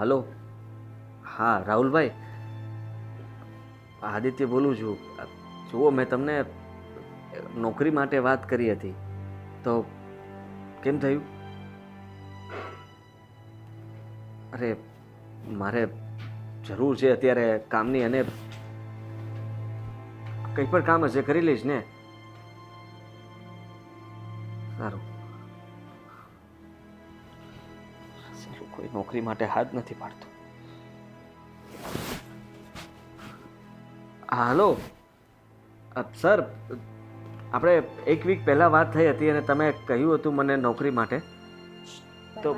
Hello. હા રાહુલભાઈ, આદિત્ય બોલું છું. જુઓ, મેં તમને નોકરી માટે વાત કરી હતી, તો કેમ થયું? અરે મારે જરૂર છે અત્યારે કામની, અને કંઈ પણ કામ હશે કરી લઈશ ને. સારું સારું, કોઈ નોકરી માટે હાથ નથી પાડતો. હા હલો સર, આપણે એક વીક પહેલાં વાત થઈ હતી અને તમે કહ્યું હતું મને નોકરી માટે. તો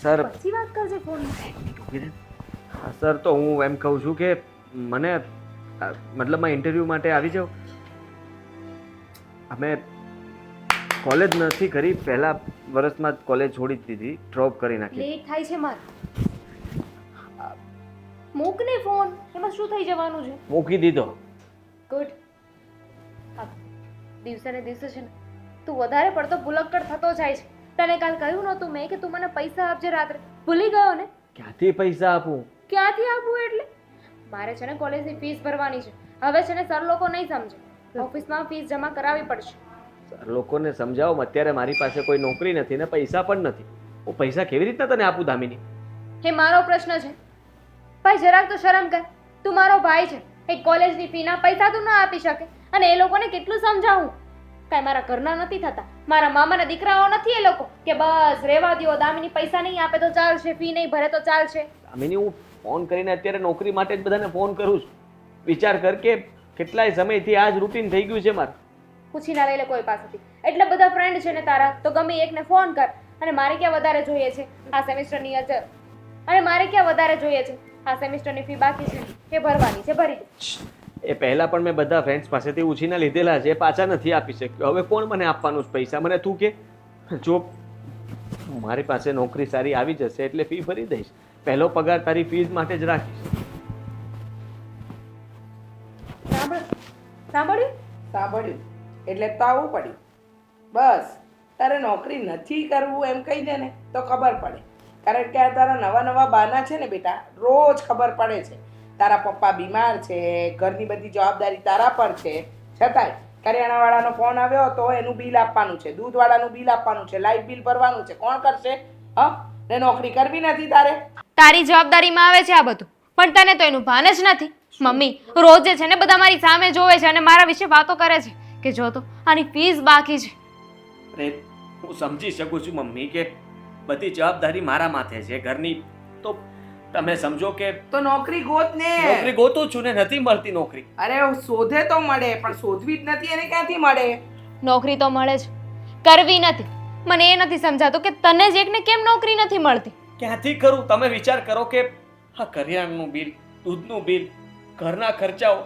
સર હા સર, તો હું એમ કહું છું કે મને મતલબમાં ઇન્ટરવ્યૂ માટે આવી જાઓ. અમે કોલેજ નથી કરી, પહેલા વર્ષમાં જ કોલેજ છોડી દીધી, ડ્રોપ કરી નાખી. લેટ થાય છે માર. મૂકને ફોન, એમાં શું થઈ જવાનું છે? મૂકી દીધો. ગુડ. દિવસે ને દિવસે છે ને તું વધારે પડતો ભૂલક્કડ થતો જાય છે. તને કાલ કહ્યું નહોતું મેં કે તું મને પૈસા આપજે રાત્રે? ભૂલી ગયો ને? ક્યાંથી પૈસા આપું? ક્યાંથી આપું એટલે? મારે છે ને કોલેજની ફીસ ભરવાની છે. હવે છે ને સર લોકો નહીં સમજે, ઓફિસમાં ફીસ જમા કરાવવી પડશે. સર લોકોને સમજાવો, અત્યારે મારી પાસે કોઈ નોકરી નથી ને પૈસા પણ નથી. હું પૈસા કેવી રીતના તને આપું દામિની? એ મારો પ્રશ્ન છે. ભાઈ જરાક તો શરમ કર. તું મારો ભાઈ છે. એક કોલેજની ફીના પૈસા તું ના આપી શકે, અને એ લોકોને કેટલું સમજાવું? કાંઈ મારા ઘરના નથી થતા, મારા મામાના દીકરાઓ નથી એ લોકો કે બસ રહેવા દ્યો, દામિની પૈસા નહીં આપે તો ચાલશે, ફી નહીં ભરે તો ચાલશે. દામિની, હું ફોન કરીને અત્યારે નોકરી માટે જ બધાને ફોન કરું છું. વિચાર કર કે કેટલાય સમયથી આ જ રૂટીન થઈ ગયું છે મારે. પૂછી ના લઈ લે કોઈ પાસેથી. એટલે બધા ફ્રેન્ડ છે ને તારા, તો ગમે એકને ફોન કર. અને મારે ક્યાં વધારે જોઈએ છે આ સેમિસ્ટરની અજર, અને મારે ક્યાં વધારે જોઈએ છે આ સેમિસ્ટરની ફી બાકી છે એ ભરવાની છે, ભરી દે. એ પહેલા પણ મેં બધા ફ્રેન્ડ્સ પાસેથી ઉછીના લીધેલા છે, એ પાછા નથી આપી શક્યો. હવે કોણ મને આપવાનું છે પૈસા? મને તું કે. જો મારી પાસે નોકરી સારી આવી જશે એટલે ફી ભરી દઈશ. પહેલો પગાર તારી ફીસ માટે જ રાખીશ. સાંભળ્યું? સાંભળ્યું એટલે તાવું પડ્યું. બસ તારે નોકરી નથી કરવું એમ કહી દે ને તો ખબર પડે. કારણ કે આ તારા નવા નવા બાના છે ને બેટા, રોજ ખબર પડે છે. તારા પપ્પા બીમાર છે, ઘરની બધી જવાબદારી તારા પર છે, છતાંય કરિયાણાવાળાનો ફોન આવ્યો તો એનું બિલ આપવાનું છે, દૂધવાળાનું બિલ આપવાનું છે, લાઇટ બિલ ભરવાનું છે. કોણ કરશે? ને નોકરી કરવી નથી તારે? તારી જવાબદારીમાં આવે છે આ બધું, પણ તને તો એનું ભાન જ નથી. મમ્મી રોજે છે ને બધા મારી સામે જોવે છે અને મારા વિશે વાતો કરે છે કે જો તો આની ફીસ બાકી છે. અરે હું સમજી શકું છું મમ્મી કે બધી જવાબદારી મારા માથે છે ઘરની, તો તમે સમજો કે તો નોકરી ગોત ને. નોકરી ગોતું છું ને નથી મળતી નોકરી. અરે શોધે તો મળે, પણ શોધવી જ નથી એને ક્યાંથી મળે? નોકરી તો મળે છે, કરવી નથી. મને એ નથી સમજાતું કે તને જ એકને કેમ નોકરી નથી મળતી. ક્યાંથી કરું? તમે વિચાર કરો કે આ કરિયાણાનું બિલ, દૂધનું બિલ, ઘરના ખર્ચાઓ.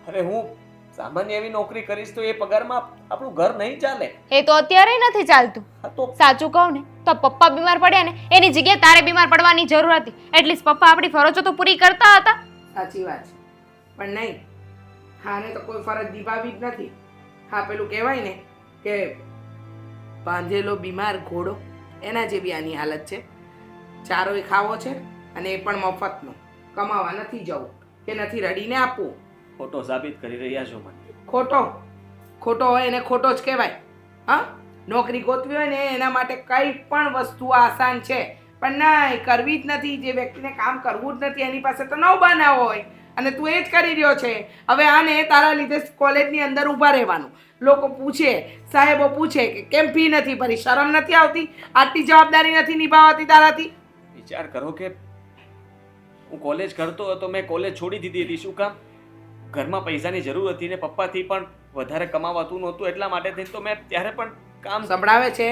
અરે હું સામાન્ય એવી નોકરી કરીશ તો એ પગારમાં આપણું ઘર નહીં ચાલે. એ તો અત્યારે નથી ચાલતું. તો સાચું કહું ને તો પપ્પા બીમાર પડ્યા ને એની જગ્યાએ તારે બીમાર પડવાની જરૂર હતી. એટલીસ્ટ પપ્પા આપણી ફરજો તો પૂરી કરતા હતા. સાચી વાત છે, પણ નહીં. હાને તો કોઈ ફરજ નિભાવી જ નથી. હા, પેલું કહેવાય ને કે બાંધેલો બીમાર ઘોડો, એના જેવી આની હાલત છે. ચારોય ખાવો છે અને એ પણ મફતનો. કમાવા નથી જવું કે નથી રડીને આપવું. ખોટો સાબિત કરી રહ્યા છો મને. ખોટો હોય એને ખોટો જ કહેવાય. હા, નોકરી ગોતવી હોય ને એના માટે કંઈ પણ વસ્તુ આસાન છે, પણ ના, એ કરવી જ નથી. જે વ્યક્તિને કામ કરવું જ નથી એની પાસે તો નવ બહાના હોય, અને તું એ જ કરી રહ્યો છે. હવે આને તારા લીધે કોલેજની અંદર ઊભા રહેવાનું. લોકો પૂછે, સાહેબો પૂછે કે કેમ ફી નથી ભરી? શરમ નથી આવતી? આટલી જવાબદારી નથી નિભાવતી તારાથી? વિચાર કરો કે હું કોલેજ કરતો હતો, મેં કોલેજ છોડી દીધી હતી. શું કામ? ઘરમાં પૈસાની જરૂર હતી ને પપ્પાથી પણ વધારે કમાવાતું નહોતું, એટલા માટે થઈને તો મેં ત્યારે પણ કામ સંભળાવે છે.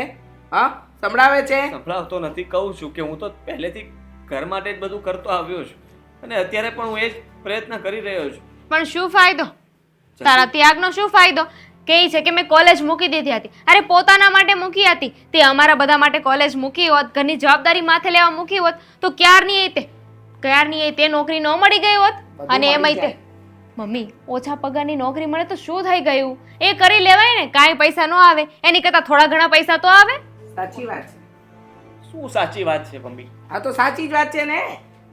હા, સંભળાવે છે. સંભળાવતો નથી, કહું છું કે હું તો પહેલેથી ઘર માટે જ બધું કરતો આવ્યો છું અને અત્યારે પણ હું એ જ પ્રયત્ન કરી રહ્યો છું. પણ શું ફાયદો? તારા ત્યાગનો શું ફાયદો? કહે છે કે મેં કોલેજ મૂકી દીધી હતી. અરે પોતાના માટે મૂકી હતી. તે અમારા બધા માટે કોલેજ મૂકી હોત, ઘરની જવાબદારી માથે લેવા મૂકી હોત તો ક્યારની તે નોકરી ન મળી ગઈ હોત. અને એમાંય તે મમ્મી ઓછા પગારની નોકરી મળે તો શું થઈ ગયું? એ કરી લેવાય ને. કાંઈ પૈસા ન આવે એની કરતાં થોડા ઘણા પૈસા તો આવે. સાચી વાત છે. શું સાચી વાત છે મમ્મી? આ તો સાચી જ વાત છે ને.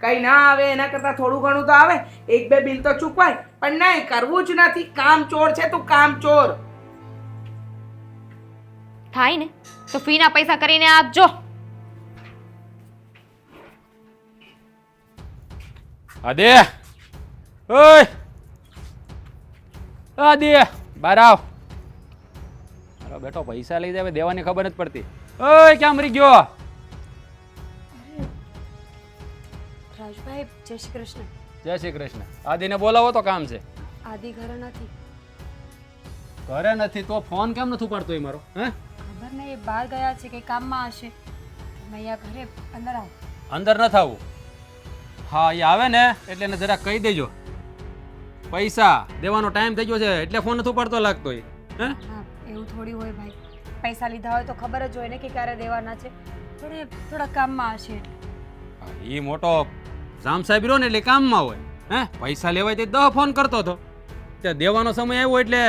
કઈ ના આવે એના કરતાં થોડું ઘણું તો આવે, એક બે બિલ તો ચૂકવાય. પણ નહીં, કરવું જ નથી. કામ ચોર છે તું, કામ ચોર. થાય ને તો ફીના પૈસા કરીને આપજો. આદે ઓય આદે બહાર આવ. મારો બેટો પૈસા લઈ જાય દેવાની ખબર નથી પડતી. ઓય ક્યાં મરી ગયો? રાજભાઈ જય શ્રી કૃષ્ણ. જય શ્રી કૃષ્ણ. આદિને બોલાવો તો કામ છે. આદિ ઘરે નથી. ઘરે નથી તો ફોન કેમ નથી ઉપાડતો એ મારો? હે ખબર નહીં, એ બહાર ગયા છે કે કામમાં હશે. તમે અહીંયા ઘરે અંદર આવો. અંદર નથી આવું. હા એ આવે ને એટલે એને જરા કહી દેજો પૈસા દેવાનો ટાઈમ થઈ ગયો છે એટલે ફોન નથી ઉપાડતો લાગતો એ. હે હા, એવું થોડી હોય ભાઈ. પૈસા લીધા હોય તો ખબર જ હોય ને કે ક્યારે દેવાના છે. થોડા કામમાં હશે એટલે. એ મોટો જામ સાહેબ રહ્યો ને એટલે કામમાં હોય. હે પૈસા લેવાય તે 10 ફોન કરતો હતો. તે દેવાનો સમય આવ્યો એટલે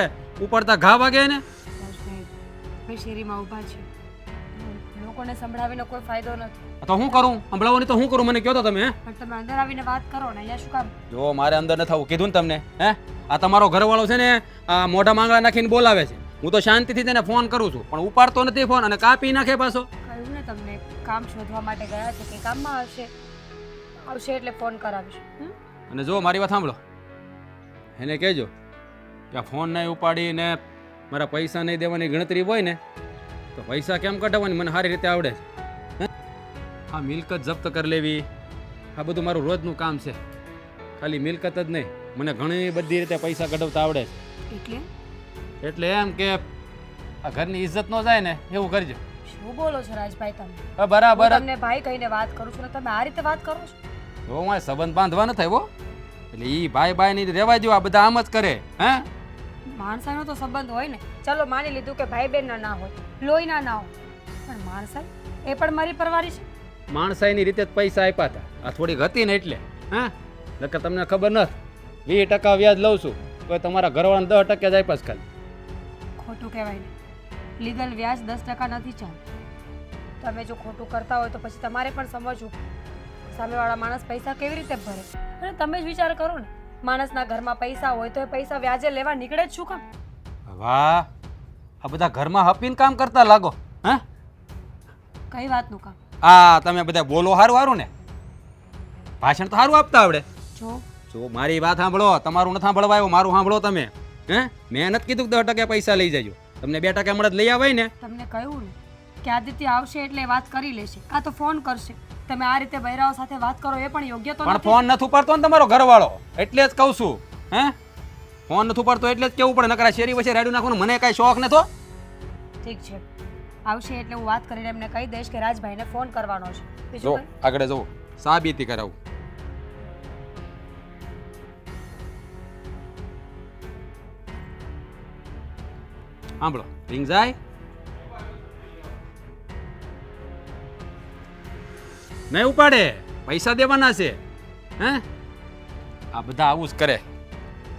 ઉપાડતા ઘા વાગે ને. રાજભાઈ ભાઈ શેરીમાં ઊભા છે, લોકોને સંભળાવીને કોઈ ફાયદો નથી. તો હું કરું? સંભળાવવાની તો હું કરું? મને કહો તો તમે. પણ તમે અંદર આવીને વાત કરો ને, અહીંયા શું કામ? જો મારે અંદર નથી આવું કીધું ને તમને. હે આ તમારો ઘરવાળો છે ને આ મોઢા માંગડા નાખીને બોલાવે છે. હું તો શાંતિથી તેને ફોન કરું છું પણ ઉપાડતો નથી ફોન અને કાપી નાખે પાછો. કહ્યું ને તમને, કામ શોધવા માટે ગયા છે કે કામમાં આવશે એટલે ફોન કરાવીશ. અને જો મારી વાત સાંભળો, એને કહેજો કે આ ફોન નહીં ઉપાડીને મારા પૈસા નહીં દેવાની ગણતરી હોય ને તો પૈસા કેમ કઢાવવાની મને સારી રીતે આવડે છે. આ મિલકત જપ્ત કરી લેવી આ બધું મારું રોજનું કામ છે. ખાલી મિલકત જ નહીં, મને ઘણી બધી રીતે પૈસા કઢાવતા આવડે એટલે છે. એટલે એમ કે આ ઘરની ઇજ્જત ન જાય ને એવું કરજો. શું બોલો છો રાજભાઈ તમે? બરાબર હું તમને ભાઈ કહીને વાત કરું છું ને તમે આ રીતે વાત કરો છો? જો મારે સંબંધ બાંધવા ન થાય એટલે ઈ ભાઈ ભાઈ ની રહેવા જો. આ બધા આમ જ કરે. હે માણસાઈનો તો સંબંધ હોય ને. ચલો માની લીધું કે ભાઈ બહેન ના હોય, લોહીના ના હોય, પણ માણસાઈ એ પણ મારી પરવારી છે. માણસાઈની રીતે જ પૈસા આપ્યા હતા. આ થોડીક હતી ને એટલે. હા નકર તમને ખબર નથી 20% વ્યાજ લઉં છું તો તમારા ઘરવાળાને 10% જ આપ્યા છે ખાલી. ખોટું કહેવાય ને. લીગલ વ્યાજ 10% નથી ચાલતું. તમે જો ખોટું કરતા હોય તો પછી તમારે પણ સમજવું. સામેવાળા માણસ પૈસા કેવી રીતે ભરે? અને તમે જ વિચાર કરો ને, માણસના ઘરમાં પૈસા હોય તો એ પૈસા વ્યાજે લેવા નીકળે જ શું કામ? વાહ આ બધા ઘરમાં હપીને કામ કરતા લાગો. હે કઈ વાતનું કામ? આ તમે બધા બોલો સારું સારું ને, ભાષણ તો સારું આપતા આવડે. જો મારી વાત સાંભળો, તમારું નથી સાંભળવા આવ્યો, મારું સાંભળો તમે. હે મેં નથી કીધું કે 10% પૈસા લઈ જજો. તમને 2% મળે લઈ આવાય ને. તમને કહ્યું ને કે આદિત્ય આવશે એટલે વાત કરી લેશે. આ તો ફોન કરશે. તમે આ રીતે બૈરાઓ સાથે વાત કરો એ પણ યોગ્ય તો પણ નથી. ફોન નથી ઉપાડતો ને તમારો ઘરવાળો એટલે જ કહું છું. હે ફોન નથી ઉપાડતો એટલે જ કેવું પડે, નકરા શેરી વચ્ચે રાડ્યું નાખવાનું મને કાંઈ શોખ નતો. ઠીક છે, આવશે એટલે હું વાત કરીને એમને કહી દઈશ કે રાજભાઈને ફોન કરવાનો છે. જો બીજું કંઈ? આગળ જવું સાબિતી કરાવું. સાંભળો રિંગ જાય નહીં ઉપાડે, પૈસા દેવાના છે. હે આ બધા આવું જ કરે.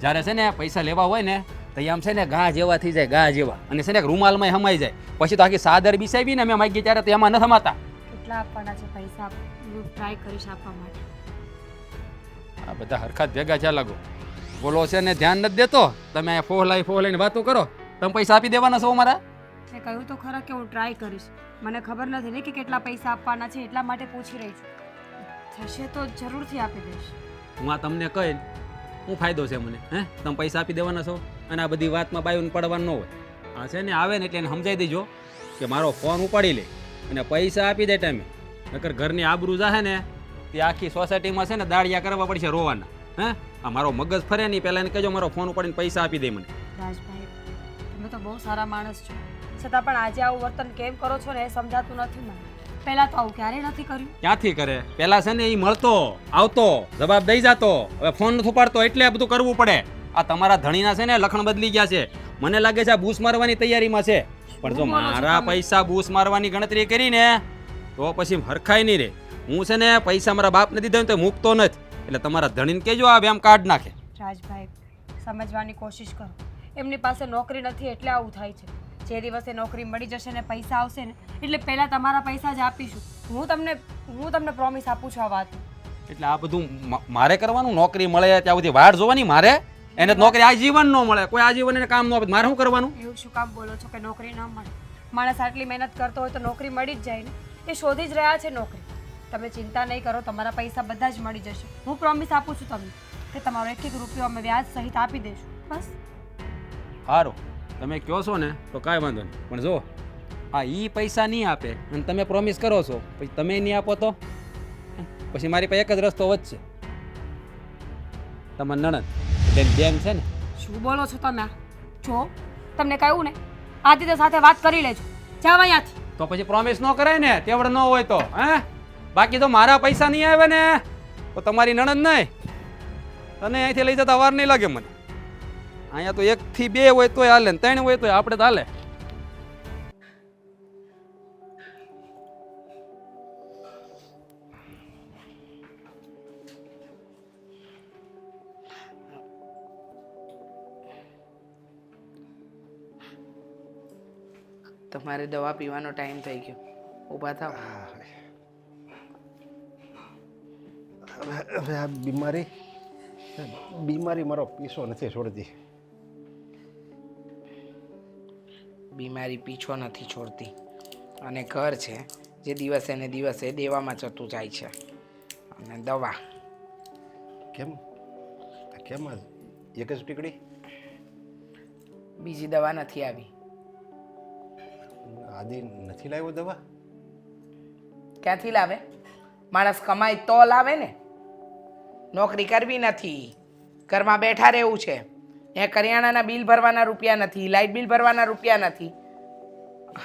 જ્યારે છે ને પૈસા લેવા હોય ને તો આમ છે ને ઘા જેવા થઈ જાય, ઘા જેવા. અને છે ને રૂમાલમાં હમાઈ જાય. પછી તો આખી સાદર બિસાવી ને મેં માગી ત્યારે તો એમાં ન થમાતા. કેટલા આપવાના છે પૈસા? હું ટ્રાય કરીશ આપવા માટે. આ બધા હરખા જ ભેગા છે લાગો. બોલો છે ને ધ્યાન નથી દેતો. તમે અહીંયા ફોહ લઈને વાતો કરો. તમે પૈસા આપી દેવાના છો મારા? મેં કહ્યું તો ખરા કે હું ટ્રાય કરીશ. મને ખબર નથી ને કે કેટલા પૈસા આપવાના છે, એટલા માટે પૂછી રહી છું. થશે તો જરૂરથી આપી દઈશ. હું આ તમને કહી શું ફાયદો છે મને? હે તમે પૈસા આપી દેવાના છો અને આ બધી વાતમાં બાયું પડવાનું ન હોય. આ છે ને આવે ને એટલે એને સમજાવી દેજો કે મારો ફોન ઉપાડી લે અને પૈસા આપી દે ટાઈમે. નકર ઘરની આબરૂ જાહે ને તે આખી સોસાયટીમાં છે ને દાળિયા કરવા પડશે રોવાના. હે આ મારો મગજ ફરે નહીં, પહેલાં એને કહેજો મારો ફોન ઉપાડીને પૈસા આપી દે મને. રાજભાઈ તમે તો બહુ સારા માણસ છો, છતાં પણ આજે આવું વર્તન કેમ કરો છો ને એ સમજાતું નથી મને. પહેલા તો આવું ક્યારેય નથી કર્યું. ક્યાંથી કરે? પહેલા છે ને એ મળતો આવતો જવાબ દઈ જતો. હવે ફોન નથી ઉપાડતો એટલે આ બધું કરવું પડે. આ તમારા ધણીના છે ને લખણ બદલી ગયા છે. મને લાગે છે આ બૂસ મારવાની તૈયારીમાં છે. પણ જો મારા પૈસા બૂસ મારવાની ગણતરી કરીને તો પછી હરખાય નહીં રે. હું છે ને પૈસા મારા બાપને દીધા તો મૂકતો નથી. એટલે તમારા ધણીને કહેજો આ એમ કાર્ડ નાખે. રાજભાઈ સમજવાની કોશિશ કરો. એમની પાસે નોકરી નથી એટલે આવું થાય છે. જે દિવસે નોકરી મળી જશે ને પૈસા આવશે ને એટલે પહેલાં તમારા પૈસા જ આપીશું. હું તમને પ્રોમિસ આપું છું આ વાત. એટલે આ બધું મારે કરવાનું? નોકરી મળે ત્યાં સુધી વાડ જોવાની મારે? એને તો નોકરી આજીવન ન મળે, કોઈ આજીવન એને કામ ન આપે, મારે શું કરવાનું? એવું શું કામ બોલો છો કે નોકરી ન મળે? માણસ આટલી મહેનત કરતો હોય તો નોકરી મળી જ જાય ને. એ શોધી જ રહ્યા છે નોકરી. તમે ચિંતા નહીં કરો, તમારા પૈસા બધા જ મળી જશે. હું પ્રોમિસ આપું છું તમને કે તમારો 1 રૂપિયો અમે વ્યાજ સહિત આપી દઈશું. બસ. સારું, તમે કહો છો ને તો કાંઈ વાંધો નહીં, પણ જો આ ઈ પૈસા નહીં આપે અને તમે પ્રોમિસ કરો છો પછી તમે નહીં આપો તો પછી મારી પાસે એક જ રસ્તો વધશે. તમારી નણંદ એટલે બેન છે ને. શું બોલો છો તમે? જો તમને કહ્યું ને, આદિત્ય સાથે વાત કરી લેજો. જાવ અહીંયાથી. તો પછી પ્રોમિસ ન કરાય ને, તેવડ ન હોય તો. હે બાકી તો મારા પૈસા નહીં આવે ને તો તમારી નણંદ નહીં, તને અહીંથી લઈ જતા વાર નહીં લાગે મને. અહીંયા તો 1 થી 2 હોય તોય હાલે, 3 હોય તોય આપણે તો હાલે. તમારે દવા પીવાનો ટાઈમ થઈ ગયો, ઊભા થાવ. હવે આ બીમારી મારો પીછો નથી છોડતી. બીમારી પીછો નથી છોડતી અને ઘર છે જે દિવસે ને દિવસે દેવામાં જતું જાય છે. અને દવા કેમ કેમ આ એક જ ટીકડી? બીજી દવા નથી આવી. આદિ નથી લાવ્યો દવા? ક્યાંથી લાવે? માણસ કમાય તો લાવે ને. નોકરી કરવી નથી, ઘરમાં બેઠા રહેવું છે. એ કરિયાણાના બિલ ભરવાના રૂપિયા નથી, લાઇટ બિલ ભરવાના રૂપિયા નથી,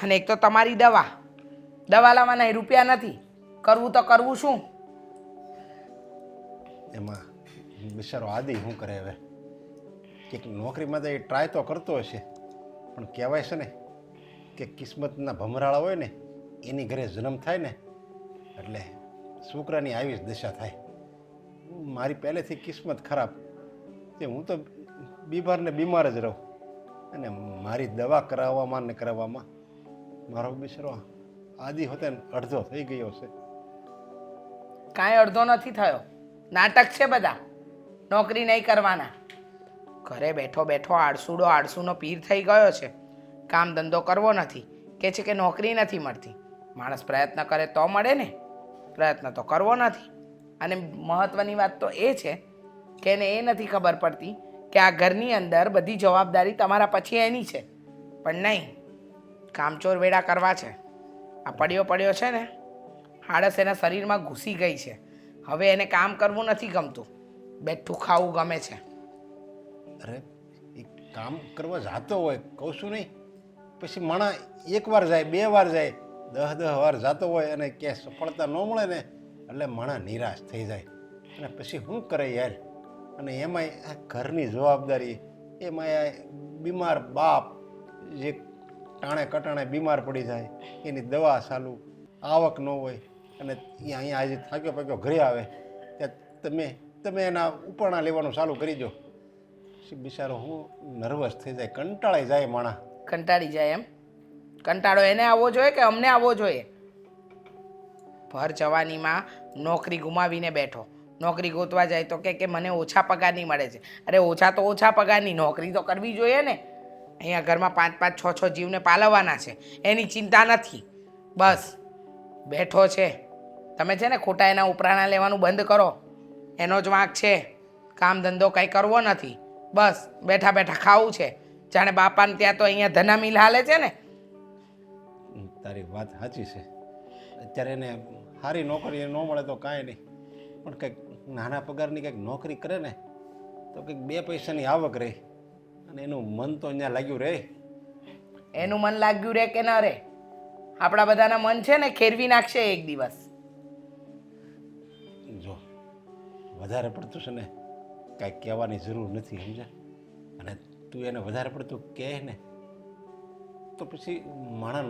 અને એક તો તમારી દવા લાવવાના રૂપિયા નથી. કરવું તો કરવું શું? એમાં બિચારો આદિ શું કરે હવે? કે નોકરીમાં તો એ ટ્રાય તો કરતો હશે, પણ કહેવાય છે ને કે કિસ્મતના ભમરાળા હોય ને એની ઘરે જન્મ થાય ને એટલે છોકરાની આવી જ દશા થાય. મારી પહેલેથી કિસ્મત ખરાબ તે હું તો બીમાર જ રહું, અને મારી દવા કરાવવામાં ને કરાવવામાં મારો બિચારો આદિ હોતે અડધો થઈ ગયો છે. કાંઈ અડધો નથી થયો, નાટક છે બધા. નોકરી નહીં કરવાના, ઘરે બેઠો બેઠો આળસુનો પીર થઈ ગયો છે. કામ ધંધો કરવો નથી, કે છે કે નોકરી નથી મળતી. માણસ પ્રયત્ન કરે તો મળે ને, પ્રયત્ન તો કરવો નથી. અને મહત્ત્વની વાત તો એ છે કે એને એ નથી ખબર પડતી કે આ ઘરની અંદર બધી જવાબદારી તમારા પછી એની છે. પણ નહીં, કામચોર વેડા કરવા છે. આ પડ્યો છે ને આળસ એના શરીરમાં ઘૂસી ગઈ છે. હવે એને કામ કરવું નથી ગમતું, બેઠું ખાવું ગમે છે. અરે એ કામ કરવા જતો હોય કહું છું નહીં, પછી માણા 1 વાર જાય 2 વાર જાય 10 વાર જતો હોય અને ક્યાંય સફળતા ન મળે ને એટલે માણા નિરાશ થઈ જાય. અને પછી શું કરે યાર? અને એમાંય આ ઘરની જવાબદારી, એમાંય બીમાર બાપ જે ટાણે કટાણે બીમાર પડી જાય, એની દવા ચાલુ, આવક ન હોય, અને અહીંયા આજે થાક્યો પાક્યો ઘરે આવે ત્યાં તમે એના ઉપાણા લેવાનું ચાલુ કરી દો. પછી બિચારો હું નર્વસ થઈ જાય, કંટાળાઈ જાય માણા. કંટાળી જાય એમ? કંટાળો એને આવવો જોઈએ કે અમને આવવો જોઈએ? ભર જવાનીમાં નોકરી ગુમાવીને બેઠો, નોકરી ગોતવા જાય તો કે મને ઓછા પગારની મળે છે. અરે ઓછા તો ઓછા પગારની, નોકરી તો કરવી જોઈએ ને. અહીંયા ઘરમાં 5-5, 6-6 જીવને પાલવવાના છે, એની ચિંતા નથી. બસ બેઠો છે. તમે છે ને ખોટા એના ઉપરાણા લેવાનું બંધ કરો, એનો જ વાંક છે. કામ ધંધો કંઈ કરવો નથી, બસ બેઠા બેઠા ખાવું છે. જાણે બાપાને ત્યાં તો અહીંયા ધના મિલ હાલે છે ને. તારી વાત સાચી છે. અત્યારે એને સારી નોકરી ન મળે તો કાંઈ નહીં, પણ કંઈક નાના પગારની કંઈક નોકરી કરે ને તો કંઈક 2 પૈસાની આવક રહે, અને એનું મન તો અહીંયા લાગ્યું રહે. એનું મન લાગ્યું રે કે ન રે, આપણા બધાના મન છે ને ખેરવી નાખશે એક દિવસ. જો વધારે પડતું છે ને કાંઈ કહેવાની જરૂર નથી, સમજ્યા? અને તું એને વધારે પડતું કહે ને તો પછી માણા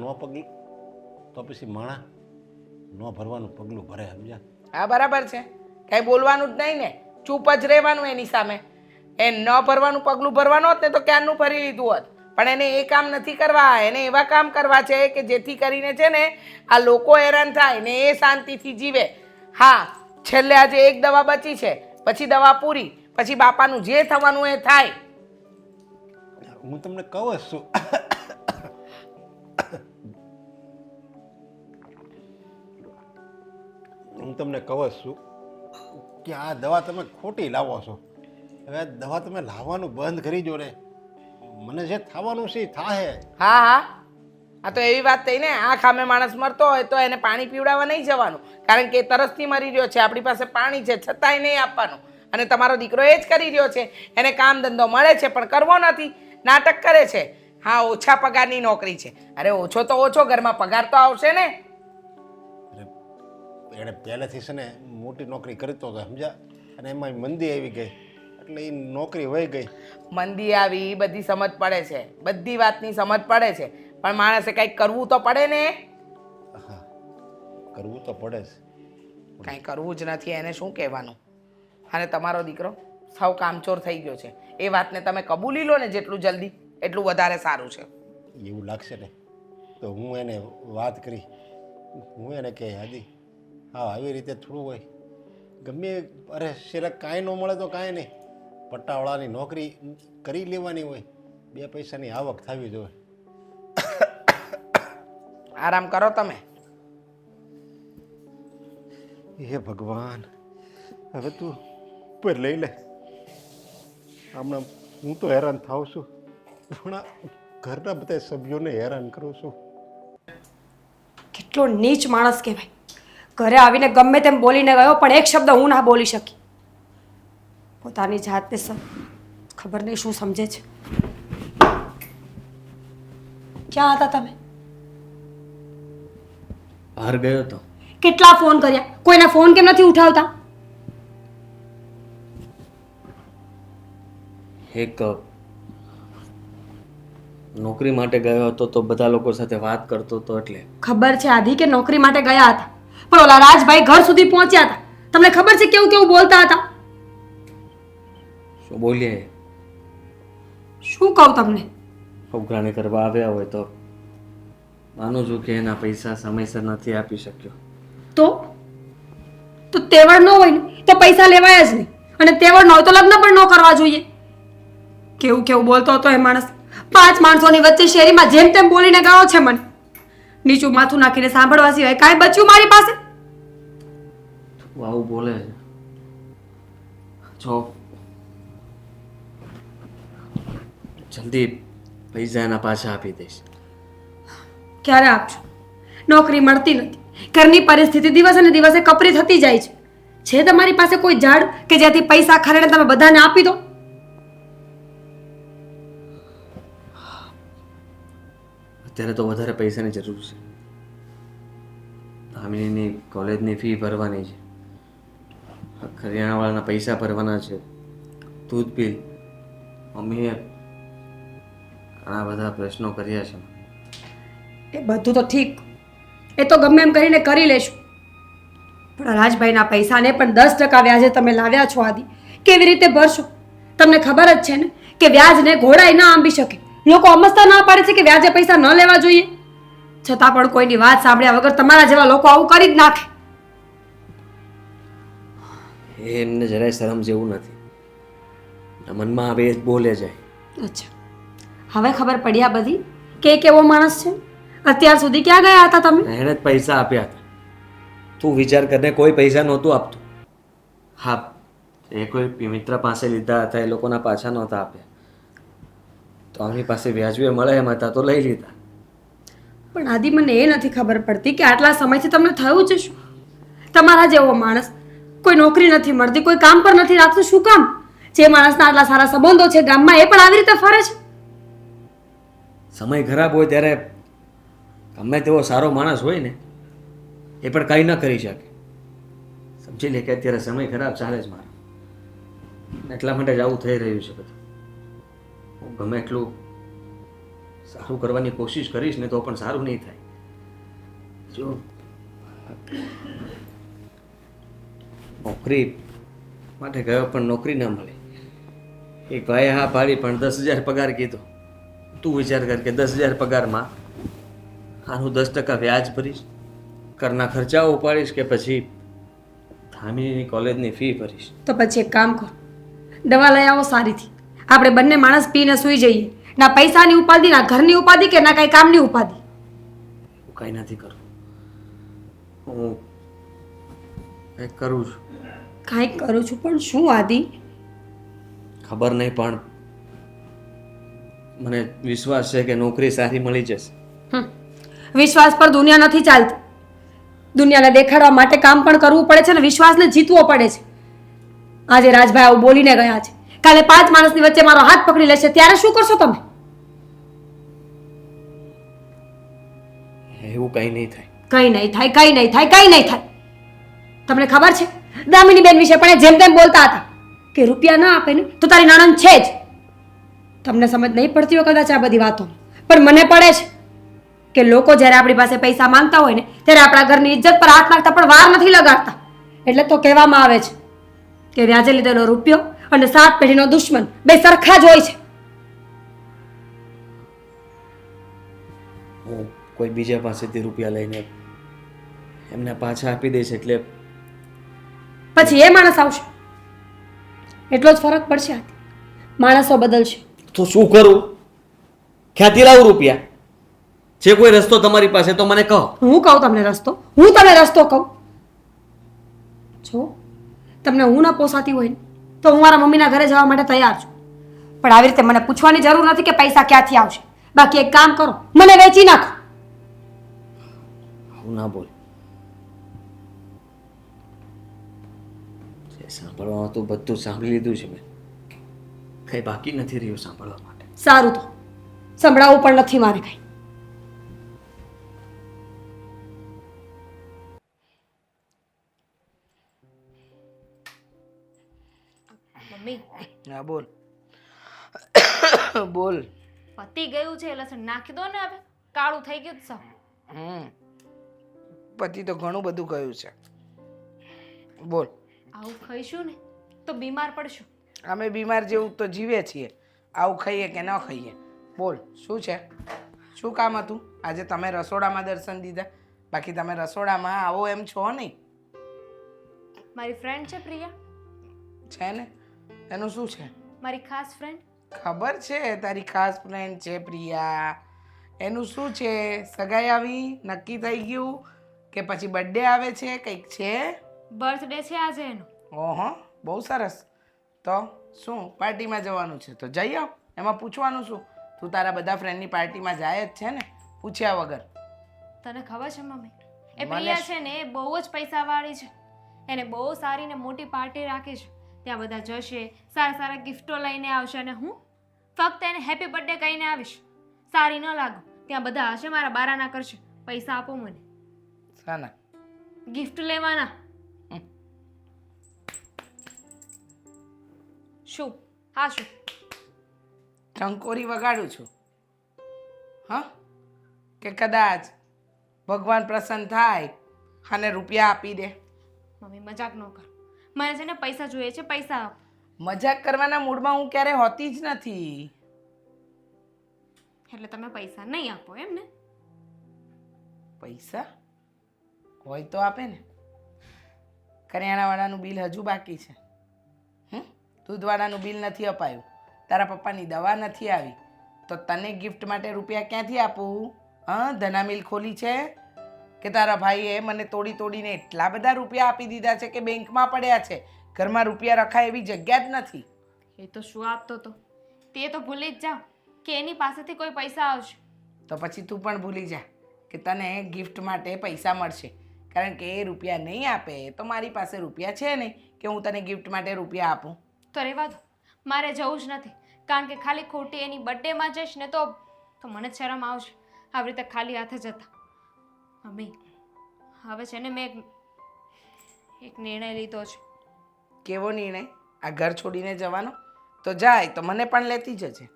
ન ભરવાનું પગલું ભરે, સમજ્યા? હા બરાબર છે, કાંઈ બોલવાનું જ નહીં ને, ચૂપ જ રહેવાનું એની સામે. એ ન ભરવાનું પગલું ભરવાનું હોત ને તો ક્યારનું ભરી લીધું હોત. પણ એને એ કામ નથી કરવા, એને એવા કામ કરવા છે કે જેથી કરીને છે ને આ લોકો હેરાન થાય ને એ શાંતિથી જીવે. હા, છેલ્લે આજે એક દવા બચી છે, પછી દવા પૂરી, પછી બાપાનું જે થવાનું એ થાય. હું તમને કહું જ છું હું તમને કહું જ છું કે આ દવા તમે ખોટી લાવો છો. હવે આ દવા તમે લાવવાનું બંધ કરી દો ને, મને જે થવાનું છે એ થાહે. હા હા, આ તો એવી વાત થઈ ને, આ ખામે માણસ મરતો હોય તો એને પાણી પીવડાવવા નહીં જવાનું, કારણ કે એ તરસથી મરી રહ્યો છે. આપણી પાસે પાણી છે છતાંય નહીં આપવાનું. અને તમારો દીકરો એ જ કરી રહ્યો છે. એને કામ ધંધો મળે છે પણ કરવો નથી, નાટક કરે છે. હા, ઓછા પગારની નોકરી છે. અરે ઓછો તો ઓછો, ઘરમાં પગાર તો આવશે ને. એણે પહેલેથી છે ને મોટી નોકરી કરતો હતો, સમજ્યા? અને એમાં મંદી આવી ગઈ એટલે એ નોકરી વહી ગઈ. મંદી આવી એ બધી સમજ પડે છે, બધી વાતની સમજ પડે છે, પણ માણસે કંઈક કરવું તો પડે ને. હા, કરવું તો પડે જ. કાંઈ કરવું જ નથી એને શું કહેવાનું. અને તમારો દીકરો સૌ કામચોર થઈ ગયો છે, એ વાતને તમે કબૂલી લો ને જેટલું જલ્દી એટલું વધારે સારું છે. એવું લાગશે ને તો હું એને વાત કરી, હું એને કહે આદિ હા આવી રીતે થોડું હોય, ગમે અરે સિરક કાંઈ ન મળે તો કાંઈ નહીં, પટ્ટાવાળાની નોકરી કરી લેવાની હોય, 2 પૈસાની આવક થવી જોઈએ. આરામ કરો તમે. હે ભગવાન, હવે તું ઉપર લઈ લે. હમણાં હું તો હેરાન થાઉં છું, પણ ઘરના બધા સભ્યોને હેરાન કરું છું. કેટલો નીચ માણસ કહેવાય. ઘરે આવીને ગમે તેમ બોલીને ગયો, પણ એક શબ્દ હું ના બોલી શકી. પોતાની જાતને ખબર નહીં શું સમજે છે. ક્યાં હતા તમે? બહાર ગયો તો. કેટલા ફોન કર્યા, કોઈના ફોન કેમ નથી ઉઠાવતા? એક નોકરી માટે ગયો હતો તો બધા લોકો સાથે વાત કરતો હતો એટલે. ખબર છે આદિ કે નોકરી માટે ગયા હતા, પણ ઓલા રાજભાઈ ઘર સુધી પહોંચ્યા હતા. તમને ખબર છે કેવું કેવું બોલતા હતા? શું બોલીએ? શું કહું તમને? ઉઘરાણી કરવા આવ્યા હોય તો માનું છું કે એના પૈસા સમયસર નથી આપી શક્યો. તો તેવડ ન હોય ને તો પૈસા લેવાય જ નહીં, અને તેવડ ન હોય તો લગ્ન પણ ન કરવા જોઈએ. કેવું કેવું બોલતો હતો એ માણસ. 5 માણસોની વચ્ચે શેરીમાં જેમ તેમ બોલીને ગયો છે. મને નીચું માથું નાખીને સાંભળવા સિવાય કાંઈ બચ્યું મારી પાસે? આવું બોલે છે. જો જલ્દી પૈસા એના પાછા આપી દઈશ. ક્યારે આપજો? નોકરી મળતી નથી, ઘરની પરિસ્થિતિ દિવસે ને દિવસે કપરી થતી જાય છે. છે તમારી પાસે કોઈ ઝાડ કે જ્યાંથી પૈસા ખરીને તમે બધાને આપી દો? અત્યારે તો વધારે પૈસાની જરૂર છે. દામિનીની કોલેજની ફી ભરવાની છે, કરિયાણાવાળાના પૈસા ભરવાના છે, દૂધ બિલ. મમ્મીએ ઘણા બધા પ્રશ્નો કર્યા છે. એ બધું તો ઠીક, એ તો ગમે એમ કરીને કરી લેશું, પણ રાજભાઈના પૈસાને પણ 10% વ્યાજે તમે લાવ્યા છો આદિ. કેવી રીતે ભરશો? તમને ખબર જ છે ને કે વ્યાજને ઘોડાઈ ના આંબી શકે. લોકો અમસ્તા ના પાડે છે કે વ્યાજે પૈસા ન લેવા જોઈએ, છતાં પણ કોઈની વાત સાંભળ્યા વગર તમારા જેવા લોકો આવું કરી જ નાખે. એમને જરાય શરમ જેવું નથી, મનમાં આવે એ જ બોલે જાય. અચ્છા, હવે ખબર પડી આ બધી કે એ કેવો માણસ છે. અત્યાર સુધી ક્યાં ગયા હતા તમે? એણે જ પૈસા આપ્યા હતા. તું વિચાર કરીને કોઈ પૈસા નહોતું આપતું. હા, એ કોઈ મિત્ર પાસે લીધા હતા, એ લોકોના પાછા નહોતા આપ્યા, તો આમની પાસે વ્યાજબી મળે એમ હતા તો લઈ લીધા. પણ આદિ મને એ નથી ખબર પડતી કે આટલા સમયથી તમને થયું છે શું? તમારા જેવો માણસ કોઈ નોકરી નથી મળતી, કોઈ કામ પર નથી રાખતું, શું કામ? જે માણસના આટલા સારા સંબંધો છે ગામમાં, એ પણ આવી રીતે ફરે છે. સમય ખરાબ હોય ત્યારે ગમે તેવો સારો માણસ હોય ને એ પણ કંઈ ન કરી શકે. સમજી લે કે અત્યારે સમય ખરાબ ચાલે જ મારો, એટલા માટે જ આવું થઈ રહ્યું છે બધું. હું ગમે એટલું સારું કરવાની કોશિશ કરીશ ને તો પણ સારું નહીં થાય. જો નોકરી માટે ગયો પણ નોકરી ના મળે. એક ભાઈએ હા પાડી પણ 10,000 પગાર કીધો, તું વિચાર કર કે 10,000 પગારમાં આનું 10% વ્યાજ ભરીશ, ઘરના ખર્ચાઓ ઉપાડીશ કે પછી ધામીની કોલેજની ફી ભરીશ? તો પછી એક કામ કર, દવા લઈ આવો સારીથી. આપણે બંને માણસ પીને સૂઈ જઈએ. ના પૈસાની ઉપાધિ, ના ઘરની ઉપાધિ, કે ના કાંઈ કામની ઉપાધિ. હું કાંઈ નથી કરું, હું કંઈક કરું છું. કાંઈક કરું છું પણ શું આદિ? ખબર નહીં, પણ મને વિશ્વાસ છે કે નોકરી સારી મળી જશે. વિશ્વાસ પર દુનિયા નથી ચાલતી. દુનિયાને દેખાડવા માટે કામ પણ કરવું પડે છે ને વિશ્વાસને જીતવો પડે છે. આજે રાજભાઈ આવું બોલીને ગયા છે, કાલે 5 માણસની વચ્ચે મારો હાથ પકડી લેશે, ત્યારે શું કરશો તમે? એવું કંઈ નહીં થાય. કઈ નહીં થાય, કઈ નહીં થાય, કઈ નહીં થાય. તમને ખબર છે દામિની બેન વિશે પણ એ જેમ તેમ બોલતા હતા કે રૂપિયા ના આપે ને તો તારી નણંદ છે જ. તમને સમજ નહીં પડતી હોય કદાચ આ બધી વાતો, પણ મને પડે છે કે લોકો જ્યારે આપણી પાસે પૈસા માંગતા હોય ને ત્યારે આપણા ઘરની ઇજ્જત પર હાથ નાખતા પણ વાર નથી લગાડતા. એટલે તો કહેવામાં આવે છે કે વ્યાજે લીધેલો રૂપિયો અને 7 પેઢીનો દુશ્મન બે સરખા જ હોય છે. હું કોઈ બીજા પાસેથી રૂપિયા લઈને એમને પાછા આપી દઈશ એટલે પછી એ માણસ આવશે, એટલો જ ફરક પડશે. આથી માણસો બદલશે. તો શું કરું? ક્યાંથી લાવું રૂપિયા? છે કોઈ રસ્તો તમારી પાસે તો મને કહો. હું કહું તમને રસ્તો? હું તમને રસ્તો કહું? જો તમને હું ના પોસાતી હોય ને તો હું મારા મમ્મીના ઘરે જવા માટે તૈયાર છું, પણ આવી રીતે મને પૂછવાની જરૂર નથી કે પૈસા ક્યાંથી આવશે. બાકી એક કામ કરો, મને વેચી નાખો. હું ના બોલ. જે સાંભળવાનું હતું બધું સાંભળી લીધું છે મેં, કંઈ બાકી નથી રહ્યું સાંભળવા માટે. સારું, તો સંભળાવવું પણ નથી મારે કંઈ. મમ્મી હા બોલ. બોલ. પતી ગયું છે, લસણ નાખી દો ને. હવે કાળું થઈ ગયું છે સાવ. પતિ તો ઘણું બધું કહ્યું છે. બોલ. આવું ખાઈશું ને તો બીમાર પડશું. અમે બીમાર જેવું તો જીવે છીએ, આવું ખાઈએ કે ન ખાઈએ. બોલ શું છે? શું કામ હતું? આજે તમે રસોડામાં દર્શન દીધા, બાકી તમે રસોડામાં આવો એમ છો નહીં. મારી ફ્રેન્ડ છે પ્રિયા. છે ને, એનું શું છે? મારી ખાસ ફ્રેન્ડ. ખબર છે તારી ખાસ ફ્રેન્ડ છે પ્રિયા. એનું શું છે? સગાઈ આવી નક્કી થઈ ગયું કે પછી બર્થડે આવે છે? કંઈક છે? બર્થડે છે આજે એનો. ઓહો, બહુ સરસ. તો શું પાર્ટીમાં જવાનું છે તો જઈ આવ, એમાં પૂછવાનું શું? તું તારા બધા ફ્રેન્ડની પાર્ટીમાં જાય જ છે ને પૂછ્યા વગર. તને ખબર છે મમ્મી, એ મને પ્રિયા છે ને એ બહુ જ પૈસાવાળી છે. એને બહુ સારી ને મોટી પાર્ટી રાખી છે. ત્યાં બધા જશે, સારા સારા ગિફ્ટો લઈને આવશે અને હું ફક્ત એને હેપી બર્થડે કહીને આવીશ. સારી ન લાગુ, ત્યાં બધા હશે મારા બારાના કરશે. પૈસા આપો મને. શાના? ગિફ્ટ લેવાના. શું? હા શું? ટંકોરી વગાડું છું હા? કે કદાચ ભગવાન પ્રસન્ન થાય અને રૂપિયા આપી દે? મમ્મી મજાક ન કર. મને છે ને પૈસા જોઈએ છે, પૈસા આપ. મજાક કરવાના મૂડમાં હું ક્યારે હોતી જ નથી. એટલે તમે પૈસા નહીં આપો એમ ને? પૈસા હોય તો આપે ને. કરિયાણાવાળાનું બિલ હજુ બાકી છે. દૂધવાળાનું બિલ નથી અપાયું, તારા પપ્પાની દવા નથી આવી, તો તને ગિફ્ટ માટે રૂપિયા ક્યાંથી આપું? હા, ધના મિલ ખોલી છે કે તારા ભાઈએ મને તોડીને એટલા બધા રૂપિયા આપી દીધા છે કે બેંકમાં પડ્યા છે. ઘરમાં રૂપિયા રખાય એવી જગ્યા જ નથી. એ તો શું આપતો તો તે તો ભૂલી જ જાઓ કે એની પાસેથી કોઈ પૈસા આવશે. તો પછી તું પણ ભૂલી જા કે તને ગિફ્ટ માટે પૈસા મળશે, કારણ કે એ રૂપિયા નહીં આપે તો મારી પાસે રૂપિયા છે નહીં કે હું તને ગિફ્ટ માટે રૂપિયા આપું. તો રહેવા દો, મારે જવું જ નથી. કારણ કે ખાલી ખોટી એની બર્થડેમાં જઈશ ને તો મને જ શરમ આવશે આવી રીતે ખાલી હાથે જતા. મમ્મી હવે છે ને મેં એક નિર્ણય લીધો છે. કેવો નિર્ણય? આ ઘર છોડીને જવાનો? તો જાય તો મને પણ લેતી જજે.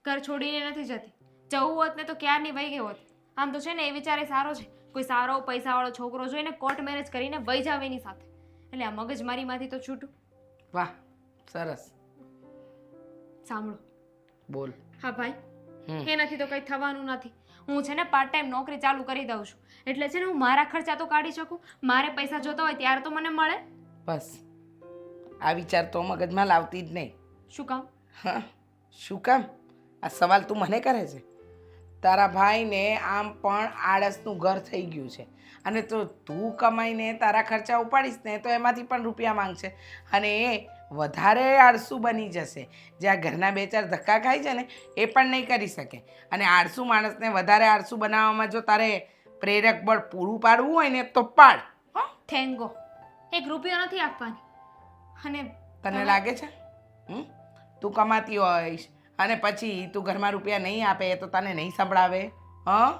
ઘર છોડીને નથી જતી. જવું હોત ને તો ક્યારની વહી ગઈ હોત. આમ તો છે ને એ વિચારે સારો છે, કોઈ સારો પૈસાવાળો છોકરો જોઈને કોર્ટ મેરેજ કરીને વહી જાવ એની સાથે. એટલે આ મગજમારીમાંથી તો છૂટું. વાહ, સરસ. સાંભળો, બોલ. હા ભાઈ હમ. એનાથી તો કંઈ થવાનું નથી. હું છે ને પાર્ટ ટાઈમ નોકરી ચાલુ કરી દઉં છું એટલે છે ને હું મારા ખર્ચા તો કાઢી શકું. મારે પૈસા જોતા હોય ત્યારે તો મને મળે. બસ આ વિચાર તો મગજમાં લાવતી જ નહીં. શું કામ? હા, શું કામ? આ સવાલ તું મને કરે છે? તારા ભાઈને આમ પણ આળસનું ઘર થઈ ગયું છે અને તો તું કમાઈને તારા ખર્ચા ઉપાડીશ ને તો એમાંથી પણ રૂપિયા માંગશે અને એ વધારે આળસુ બની જશે. જ્યાં ઘરના બે ચાર ધક્કા ખાય છે ને એ પણ નહીં કરી શકે. અને આળસુ માણસને વધારે આળસુ બનાવવામાં જો તારે પ્રેરક બળ પૂરું પાડવું હોય ને તો પાડ. હા, થેન્ગો 1 રૂપિયો નથી આપવાની. અને તને લાગે છે તું કમાતી હોઈશ અને પછી તું ઘરમાં રૂપિયા નહીં આપે તો તને નહીં સંભળાવે? હં,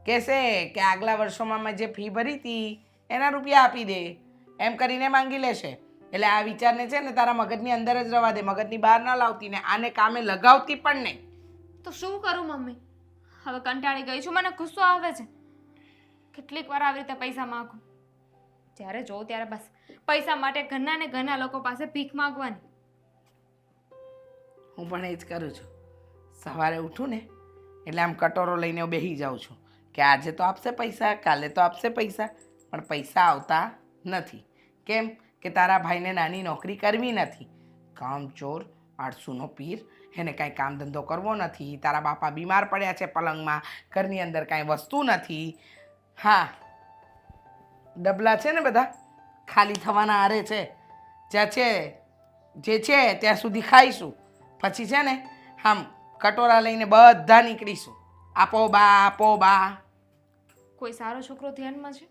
કહેશે કે આગલા વર્ષોમાં મેં જે ફી ભરી હતી એના રૂપિયા આપી દે, એમ કરીને માંગી લેશે. એટલે આ વિચારને છે ને તારા મગજની અંદર જ રવા દે, મગજની બહાર ન લાવતી ને આને કામે લગાવતી પણ નહીં. તો શું કરું મમ્મી? હવે કંટાળી ગઈ છું. મને ગુસ્સો આવે છે. કેટલીક વાર આવી રીતે પૈસા માંગું. જ્યારે જોઉં ત્યારે બસ પૈસા માટે ઘરના ને ઘરના લોકો પાસે ભીખ માંગવાની. હું પણ એ જ કરું છું. સવારે ઉઠું ને એટલે આમ કટોરો લઈને હું બેસી જાઉં છું કે આજે તો આપશે પૈસા, કાલે તો આપશે પૈસા, પણ પૈસા આવતા નથી. કેમ કે તારા ભાઈને નાની નોકરી કરવી નથી. કામચોર, આળસુનો પીર, એને કાંઈ કામ ધંધો કરવો નથી. તારા બાપા બીમાર પડ્યા છે પલંગમાં, ઘરની અંદર કાંઈ વસ્તુ નથી. હા, ડબલા છે ને બધા ખાલી થવાના આરે છે. જ્યાં છે જે છે ત્યાં સુધી ખાઈશું, પછી છે ને આમ કટોરા લઈને બધા નીકળીશું. આપો બા, આપો બા. કોઈ સારો છોકરો ધ્યાનમાં છે?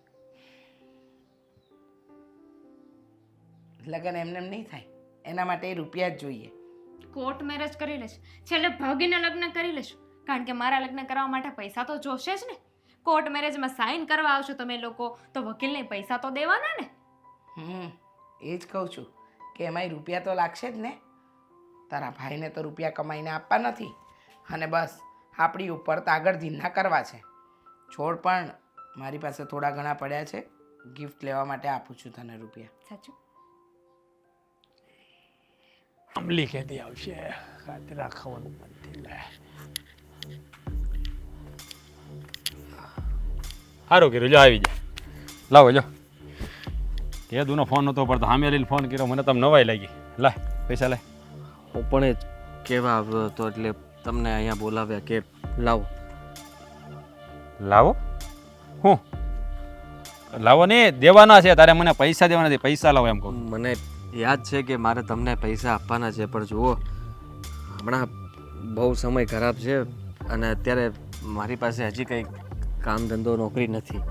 લગ્ન એમને નહીં થાય, એના માટે રૂપિયા જ જોઈએ. કોર્ટ મેરેજ કરી લેશ, છેલ્લે ભાગીને લગ્ન કરી લેશ. કારણ કે મારા લગ્ન કરવા માટે પૈસા તો જોશે જ ને. કોર્ટ મેરેજમાં સાઇન કરવા આવશો તમે લોકો તો વકીલને પૈસા તો દેવાના ને. એ જ કહું છું કે એમાંય રૂપિયા તો લાગશે જ ને. તારા ભાઈને તો રૂપિયા કમાઈને આપવા નથી અને બસ આપણી ઉપર તાગડ ધીના કરવા છે. છોડ પણ મારી પાસે થોડા ઘણા પડ્યા છે, ગિફ્ટ લેવા માટે આપું છું તને રૂપિયા. સાચું? અમલી કેદી આવશે? ખાતરા ખાવાનું મન થઈ લે. સારું કર્યું, જો આવી જાય. લાવો જો. કેદુનો ફોન નહોતો પડતો, સામે લઈને ફોન કર્યો, મને તમે નવાઈ લાગી. લાય પૈસા લાય. હું પણ એ જ કહેવા આવ્યો હતો એટલે તમને અહીંયા બોલાવ્યા કે લાવો. લાવો? હું લાવો નહીં, દેવાના છે તારે. મને પૈસા દેવાના નથી, પૈસા લાવો એમ કહું. મને યાદ છે કે મારે તમને પૈસા આપવાના છે, પણ જુઓ હમણાં બહુ સમય ખરાબ છે અને અત્યારે મારી પાસે હજી કંઈ કામ ધંધો નોકરી નથી.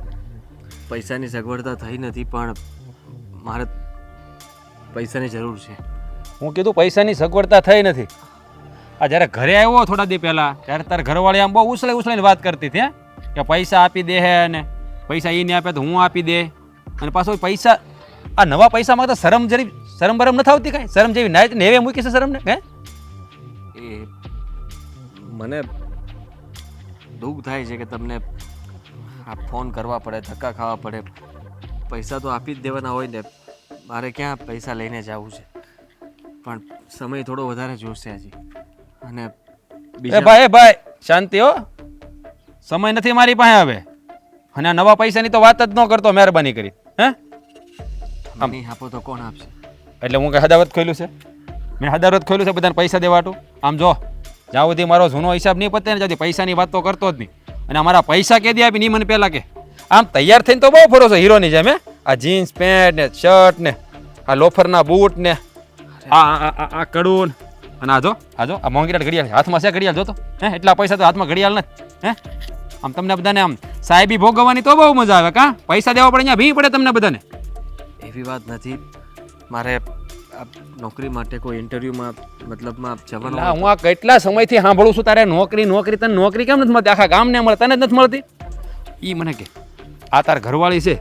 પૈસાની સગવડતા થઈ નથી, પણ મારે પૈસાની જરૂર છે. હું કીધું પૈસાની સગવડતા થઈ નથી. આ જ્યારે ઘરે આવ્યો થોડા દી પહેલાં ત્યારે તારે ઘરવાળી આમ બહુ ઉછળીને વાત કરતી હતી કે પૈસા આપી દે હે અને પૈસા એ નહીં આપે તો હું આપી દે. અને પાછો પૈસા આ નવા પૈસા માંગતા શરમ બરમ નથી આવતી કાંઈ? શરમ જેવી ના નેવે મૂકી છે શરમને? હે એ મને દુઃખ થાય છે કે તમને આ ફોન કરવા પડે, ધક્કા ખાવા પડે. પૈસા તો આપી જ દેવાના હોય ને. મારે ક્યાં પૈસા લઈને જવું છે, પણ સમય થોડો વધારે જોશે હજી. અને એ ભાઈ શાંતિ હો. સમય નથી મારી પાસે હવે. અને આ નવા પૈસાની તો વાત જ ન કરતો, મહેરબાની કરી. હે નહીં આપો તો કોણ આપશે? એટલે હું કઈ હદાવત ખોલ્યું છે? મેં હદાવત ખોલ્યું છે બધાને પૈસા દેવાટું? આમ જો, જ્યાં સુધી મારો જૂનો હિસાબ નહીં પતે ને જ્યાંથી પૈસાની વાત તો કરતો જ નહીં. અને અમારા પૈસા કેદી આપી નહીં મને પહેલાં કે. આમ તૈયાર થઈને તો બહુ ફરો છો હીરોની જેમ. આ જીન્સ પેન્ટ ને શર્ટ ને આ લોફરના બૂટ ને આ કડું અને આ મોંઘીરાટ ઘડિયાળ હાથમાં છે. ઘડિયાળ જોતો હે એટલા પૈસા તો હાથમાં ઘડિયાળ નથી. હે આમ તમને બધાને આમ સાહેબી ભોગવવાની તો બહુ મજા આવે. કાં પૈસા દેવા પડે, અહીંયા ભી પડે તમને બધાને. એવી વાત નથી. મારે આ નોકરી માટે કોઈ ઇન્ટરવ્યુમાં મતલબમાં જવાનું. હું આ કેટલા સમયથી સાંભળું છું તારે નોકરી તને નોકરી કેમ નથી મળતી? આખા ગામને મળે, તને જ નથી મળતી. એ મને કે આ તાર ઘરવાળી છે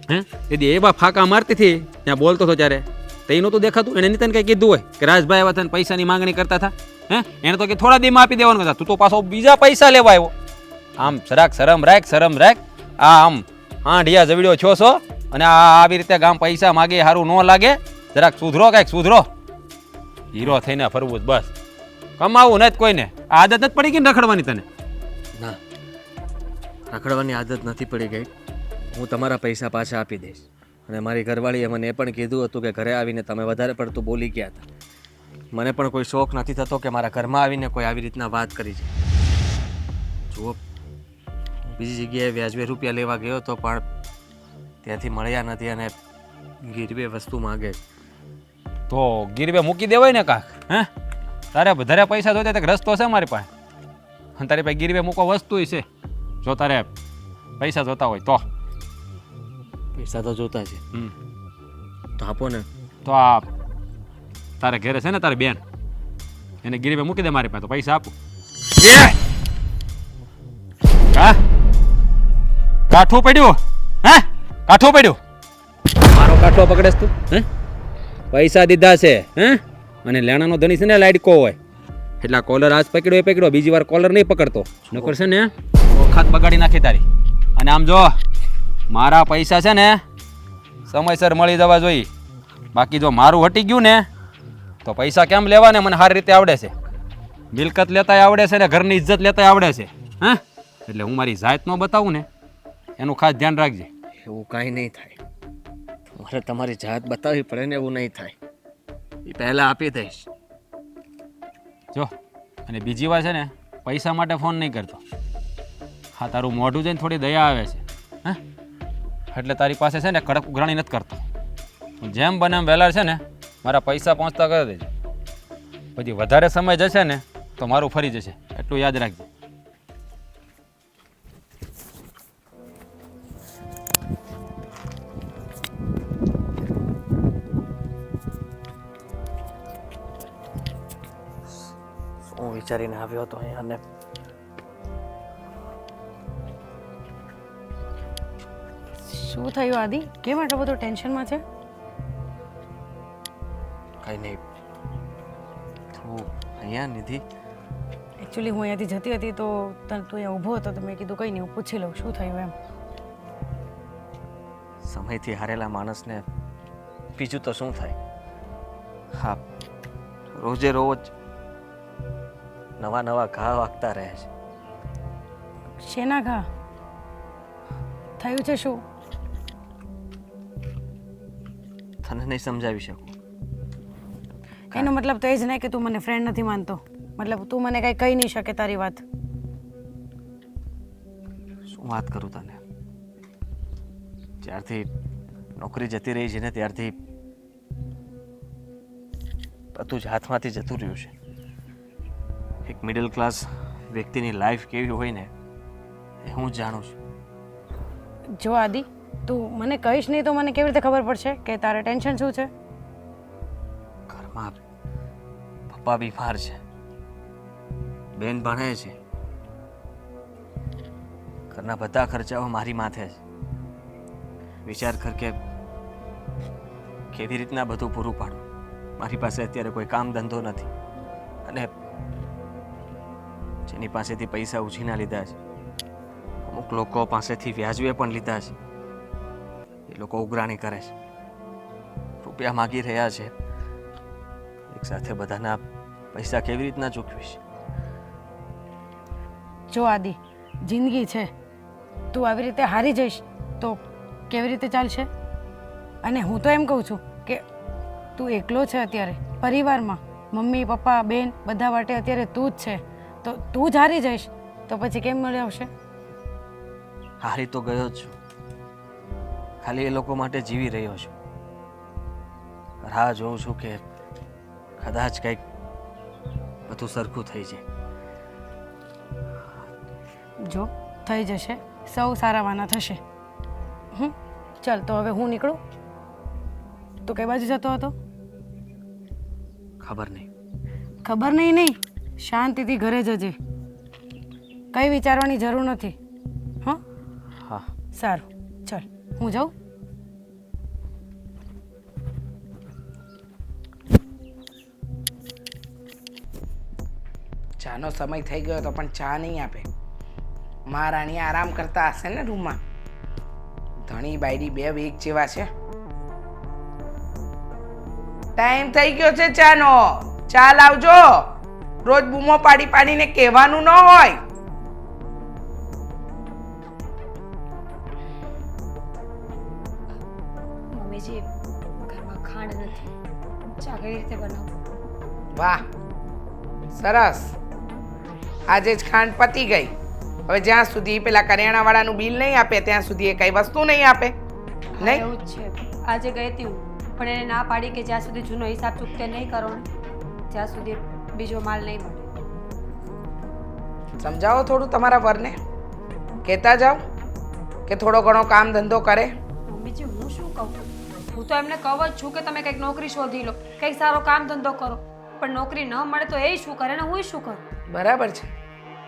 હે એદી એવા ફાંકા મારતી હતી ત્યાં બોલતો હતો ત્યારે તે નહોતું દેખાતું? એને તને કંઈ કીધું હોય કે રાજભાઈ આવ્યા હતા પૈસાની માંગણી કરતા હતા? હે એને તો કે થોડા દીમાં આપી દેવાનું હતા. તું તો પાછો બીજા પૈસા લેવા આવ્યો. આમ જરાક શરમ રાખ. આ આમ હાંડિયા જવડ્યો છો છો અને આવી રીતે ગામ પૈસા માગે સારું ન લાગે. જરાક સુધરો, કાંઈક સુધરો. હીરો થઈને ફરવું જ બસ. કમાવું નથી કોઈને આ આદત નથી પડી ગઈ ને રખડવાની તને? ના, રખડવાની આદત નથી પડી ગઈ. હું તમારા પૈસા પાછા આપી દઈશ. અને મારી ઘરવાળીએ મને એ પણ કીધું હતું કે ઘરે આવીને તમે વધારે પડતું બોલી ગયા હતા. મને પણ કોઈ શોખ નથી થતો કે મારા ઘરમાં આવીને કોઈ આવી રીતના વાત કરી છે. જુઓ, બીજી જગ્યાએ વ્યાજબી રૂપિયા લેવા ગયો હતો પણ ત્યાંથી મળ્યા નથી અને ગીરવે વસ્તુ માગે છે. તો ગીરવે મૂકી દેવાય ને કાંક. હે તારે વધારે પૈસા જોઈતા તો રસ્તો છે મારી પાસે, અને તારી પાસે ગીરવે મૂકો વસ્તુ છે. જો તારે પૈસા જોતા હોય તો પૈસા તો જોતા છે. તો આપો ને. તો આ તારે ઘરે છે ને તારી બેન, એને ગીરવે મૂકી દે મારી પાસે, તો પૈસા આપું. હા કાઠું પડ્યું? હે કાઠું પડ્યું? મારો કાઠો પકડેસ તું? હે પૈસા દીધા છે હે, અને લેણાનો ધણી છે ને લાડકો હોય એટલે કોલર આજ પકડ્યો એ પકડ્યો, બીજી વાર કોલર નહીં પકડતો, નકર છે ને વખત બગાડી નાખી તારી. અને આમ જો મારા પૈસા છે ને સમયસર મળી જવા જોઈએ, બાકી જો મારું હટી ગયું ને તો પૈસા કેમ લેવા ને મને સારી રીતે આવડે છે. મિલકત લેતાય આવડે છે ને ઘરની ઇજ્જત લેતાય આવડે છે. હા એટલે હું મારી જાત ન બતાવું ને એનું ખાસ ધ્યાન રાખજે. એવું કાંઈ નહીં થાય. મારે તમારી જાત બતાવવી પડે ને, એવું નહીં થાય. એ પહેલાં આપી દઈશ. જો અને બીજી વાર છે ને પૈસા માટે ફોન નહીં કરતો. હા તારું મોઢું જોઈને થોડી દયા આવે છે હા, એટલે તારી પાસે છે ને કડક ઉઘરાણી નથી કરતો. જેમ બને એમ વહેલા છે ને મારા પૈસા પહોંચતા કરી દેજે. પછી વધારે સમય જશે ને તો મારું ફરી જશે, એટલું યાદ રાખજે. હું વિચારીને આવ્યો હતો અહીંયા અને શું થયું આદિ? કેમ આટલો બધો ટેન્શનમાં છે? કંઈ નહીં. તું અહીંયા નિધિ? એકચ્યુઅલી હું અહીંયાથી જતી હતી તો તું અહીંયા ઊભો હતો તો મેં કીધું કંઈ નહીં, હું પૂછી લઉં શું થયું એમ. સમયથી હારેલા માણસને બીજું તો શું થાય. હા, રોજે રોજ નવા નવા ઘા વાગતા રહે છે. શેના ઘા? થયું છે શું? તને નહીં સમજાવી શકું. એનો મતલબ તો એ જ નહીં કે તું મને ફ્રેન્ડ નથી માનતો. મતલબ તું મને કાંઈ કહી નહીં શકે તારી વાત. શું વાત કરું તને? જ્યારથી નોકરી જતી રહી છે ને ત્યારથી બધું જ હાથમાંથી જતું રહ્યું છે. એક મિડલ ક્લાસ વ્યક્તિની લાઈફ કેવી હોય ને એ હું જાણું છું. જો આદિ, તું મને કહીશ નહીં તો મને કેવી રીતે ખબર પડશે કે તારે ટેન્શન શું છે? ઘરમાં પપ્પા બીમાર છે, બેન ભણે છે, ઘરના બધા ખર્ચાઓ મારી માથે છે. વિચાર કર કે કેવી રીતના બધું પૂરું પાડું. મારી પાસે અત્યારે કોઈ કામ ધંધો નથી અને જેની પાસેથી પૈસા ઉછીના લીધા છે, અમુક લોકો પાસેથી વ્યાજવે પણ લીધા છે, એ લોકો ઉઘરાણી કરે છે, રૂપિયા માગી રહ્યા છે. એક સાથે બધાના પૈસા કેવી રીતના ચૂકવીશ? જો આદિ, જિંદગી છે, તું આવી રીતે હારી જઈશ તો કેવી રીતે ચાલશે? અને હું તો એમ કહું છું કે તું એકલો છે અત્યારે પરિવારમાં, મમ્મી પપ્પા બેન બધા માટે અત્યારે તું જ છે, તો તું જ હારી જઈશ તો પછી કેમ મળી આવશે? હારી તો ગયો જ છું, ખાલી એ લોકો માટે જીવી રહ્યો છું. રાહ જોઉં છું કે કદાચ કંઈક બધું સરખું થઈ જાય. જો થઈ જશે, સૌ સારાવાના થશે. ચાલ તો હવે હું નીકળું. તું કઈ બાજુ જતો હતો? ખબર નહીં. ખબર નહીં, શાંતિથી ઘરે જજે, કંઈ વિચારવાની જરૂર નથી. હા હા સારું, ચાલ હું જાઉં. ચાનો સમય થઈ ગયો તો પણ ચા નહીં આપે. મહારાણી આરામ કરતા હશે ને રૂમમાં. ધણી બાયડી બે વેગ જેવા છે. ટાઈમ થઈ ગયો છે ચાનો, ચા લાવજો. રોજ બૂમો પાડી પાડીને કહેવાનું ન હોય. મમ્મીજી ઘરમાં ખાંડ નથી, ચા કઈ રીતે બનાવું? વાહ, સરસ. આજે જ ખાંડ પતી ગઈ. હવે જ્યાં સુધી પેલા કરિયાણાવાળાનું બિલ નહીં આપે ત્યાં સુધી એ કઈ વસ્તુ નહીં આપે. હા, નહીં? એવું જ છે. આજે ગઈ હતી હું, પણ એને ના પાડી કે જ્યાં સુધી જૂનો હિસાબ ચૂકતે નહીં કરો ને ત્યાં સુધી બીજો માલ નહીં મળે. સમજાવો થોડું તમારા વરને. કહેતા જાઓ કે થોડો ઘણો કામ ધંધો કરે. મમ્મીજી હું શું કહું? હું તો એમને કહું જ છું કે તમે કંઈક નોકરી શોધી લો, કંઈક સારો કામ ધંધો કરો, પણ નોકરી ન મળે તો એ શું કરે ને હું શું કરું? બરાબર છે.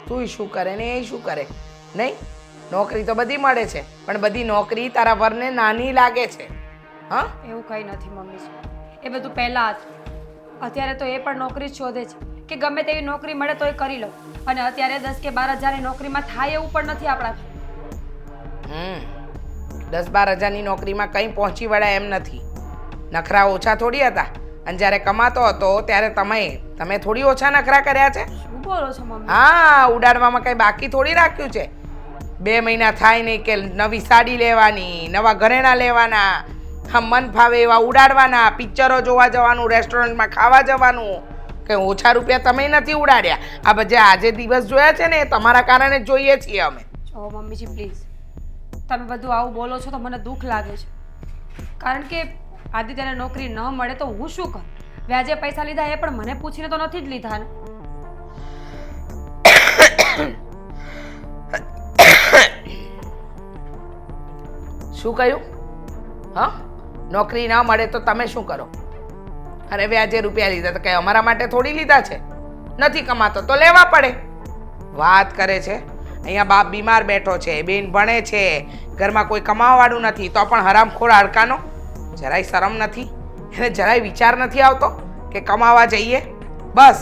તું શું કરે ને એ શું કરે? નહીં, નોકરી તો બધી મળે છે, પણ બધી નોકરી તારા વરને નાની લાગે છે. હા, એવું કંઈ નથી મમ્મીજી, એ બધું પહેલાં હતું. અત્યારે તો એ પણ નોકરી જ શોધે છે કે ગમે તેવી નોકરી મળે તો એ કરી લો. અને અત્યારે 10 કે 12 હજારની નોકરીમાં થાય એવું પણ નથી આપણાથી. 10-12 હજારની નોકરીમાં કંઈ પહોંચી વળાય એમ નથી. નખરા ઓછા થોડી હતા, અને જ્યારે કમાતો હતો ત્યારે તમે થોડી ઓછા નખરા કર્યા છે. શું બોલો છો મમ્મી? હા, ઉડાડવામાં કંઈ બાકી થોડી રાખ્યું છે. 2 મહિના થાય નહીં કે નવી સાડી લેવાની, નવા ઘરેણાં લેવાના, મન ફાવે એવા ઉડાડવાના, પિક્ચરો જોવા જવાનું, રેસ્ટોરન્ટમાં ખાવા જવાનું. કે ઓછા રૂપિયા તમે નથી ઉડાડ્યા. આ બધા આજે દિવસ જોયા છે ને એ તમારા કારણે જ જોઈએ છીએ અમે. જો મમ્મીજી પ્લીઝ, તમે બધું આવું બોલો છો તો મને દુઃખ લાગે છે. કારણ કે આદિત્યને નોકરી ન મળે તો હું શું કરું? વ્યાજે પૈસા લીધા એ પણ મને પૂછીને તો નથી જ લીધા ને. શું કહ્યું? હા, નોકરી ના મળે તો તમે શું કરો? અને વ્યાજે રૂપિયા લીધા તો કઈ અમારા માટે થોડી લીધા છે? નથી કમાતો તો લેવા પડે. વાત કરે છે. અહીંયા બાપ બીમાર બેઠો છે, બેન ભણે છે, ઘરમાં કોઈ કમાવાવાળું નથી, તો પણ હરામખોર હાડકાનો જરાય શરમ નથી, એને જરાય વિચાર નથી આવતો કે કમાવા જઈએ. બસ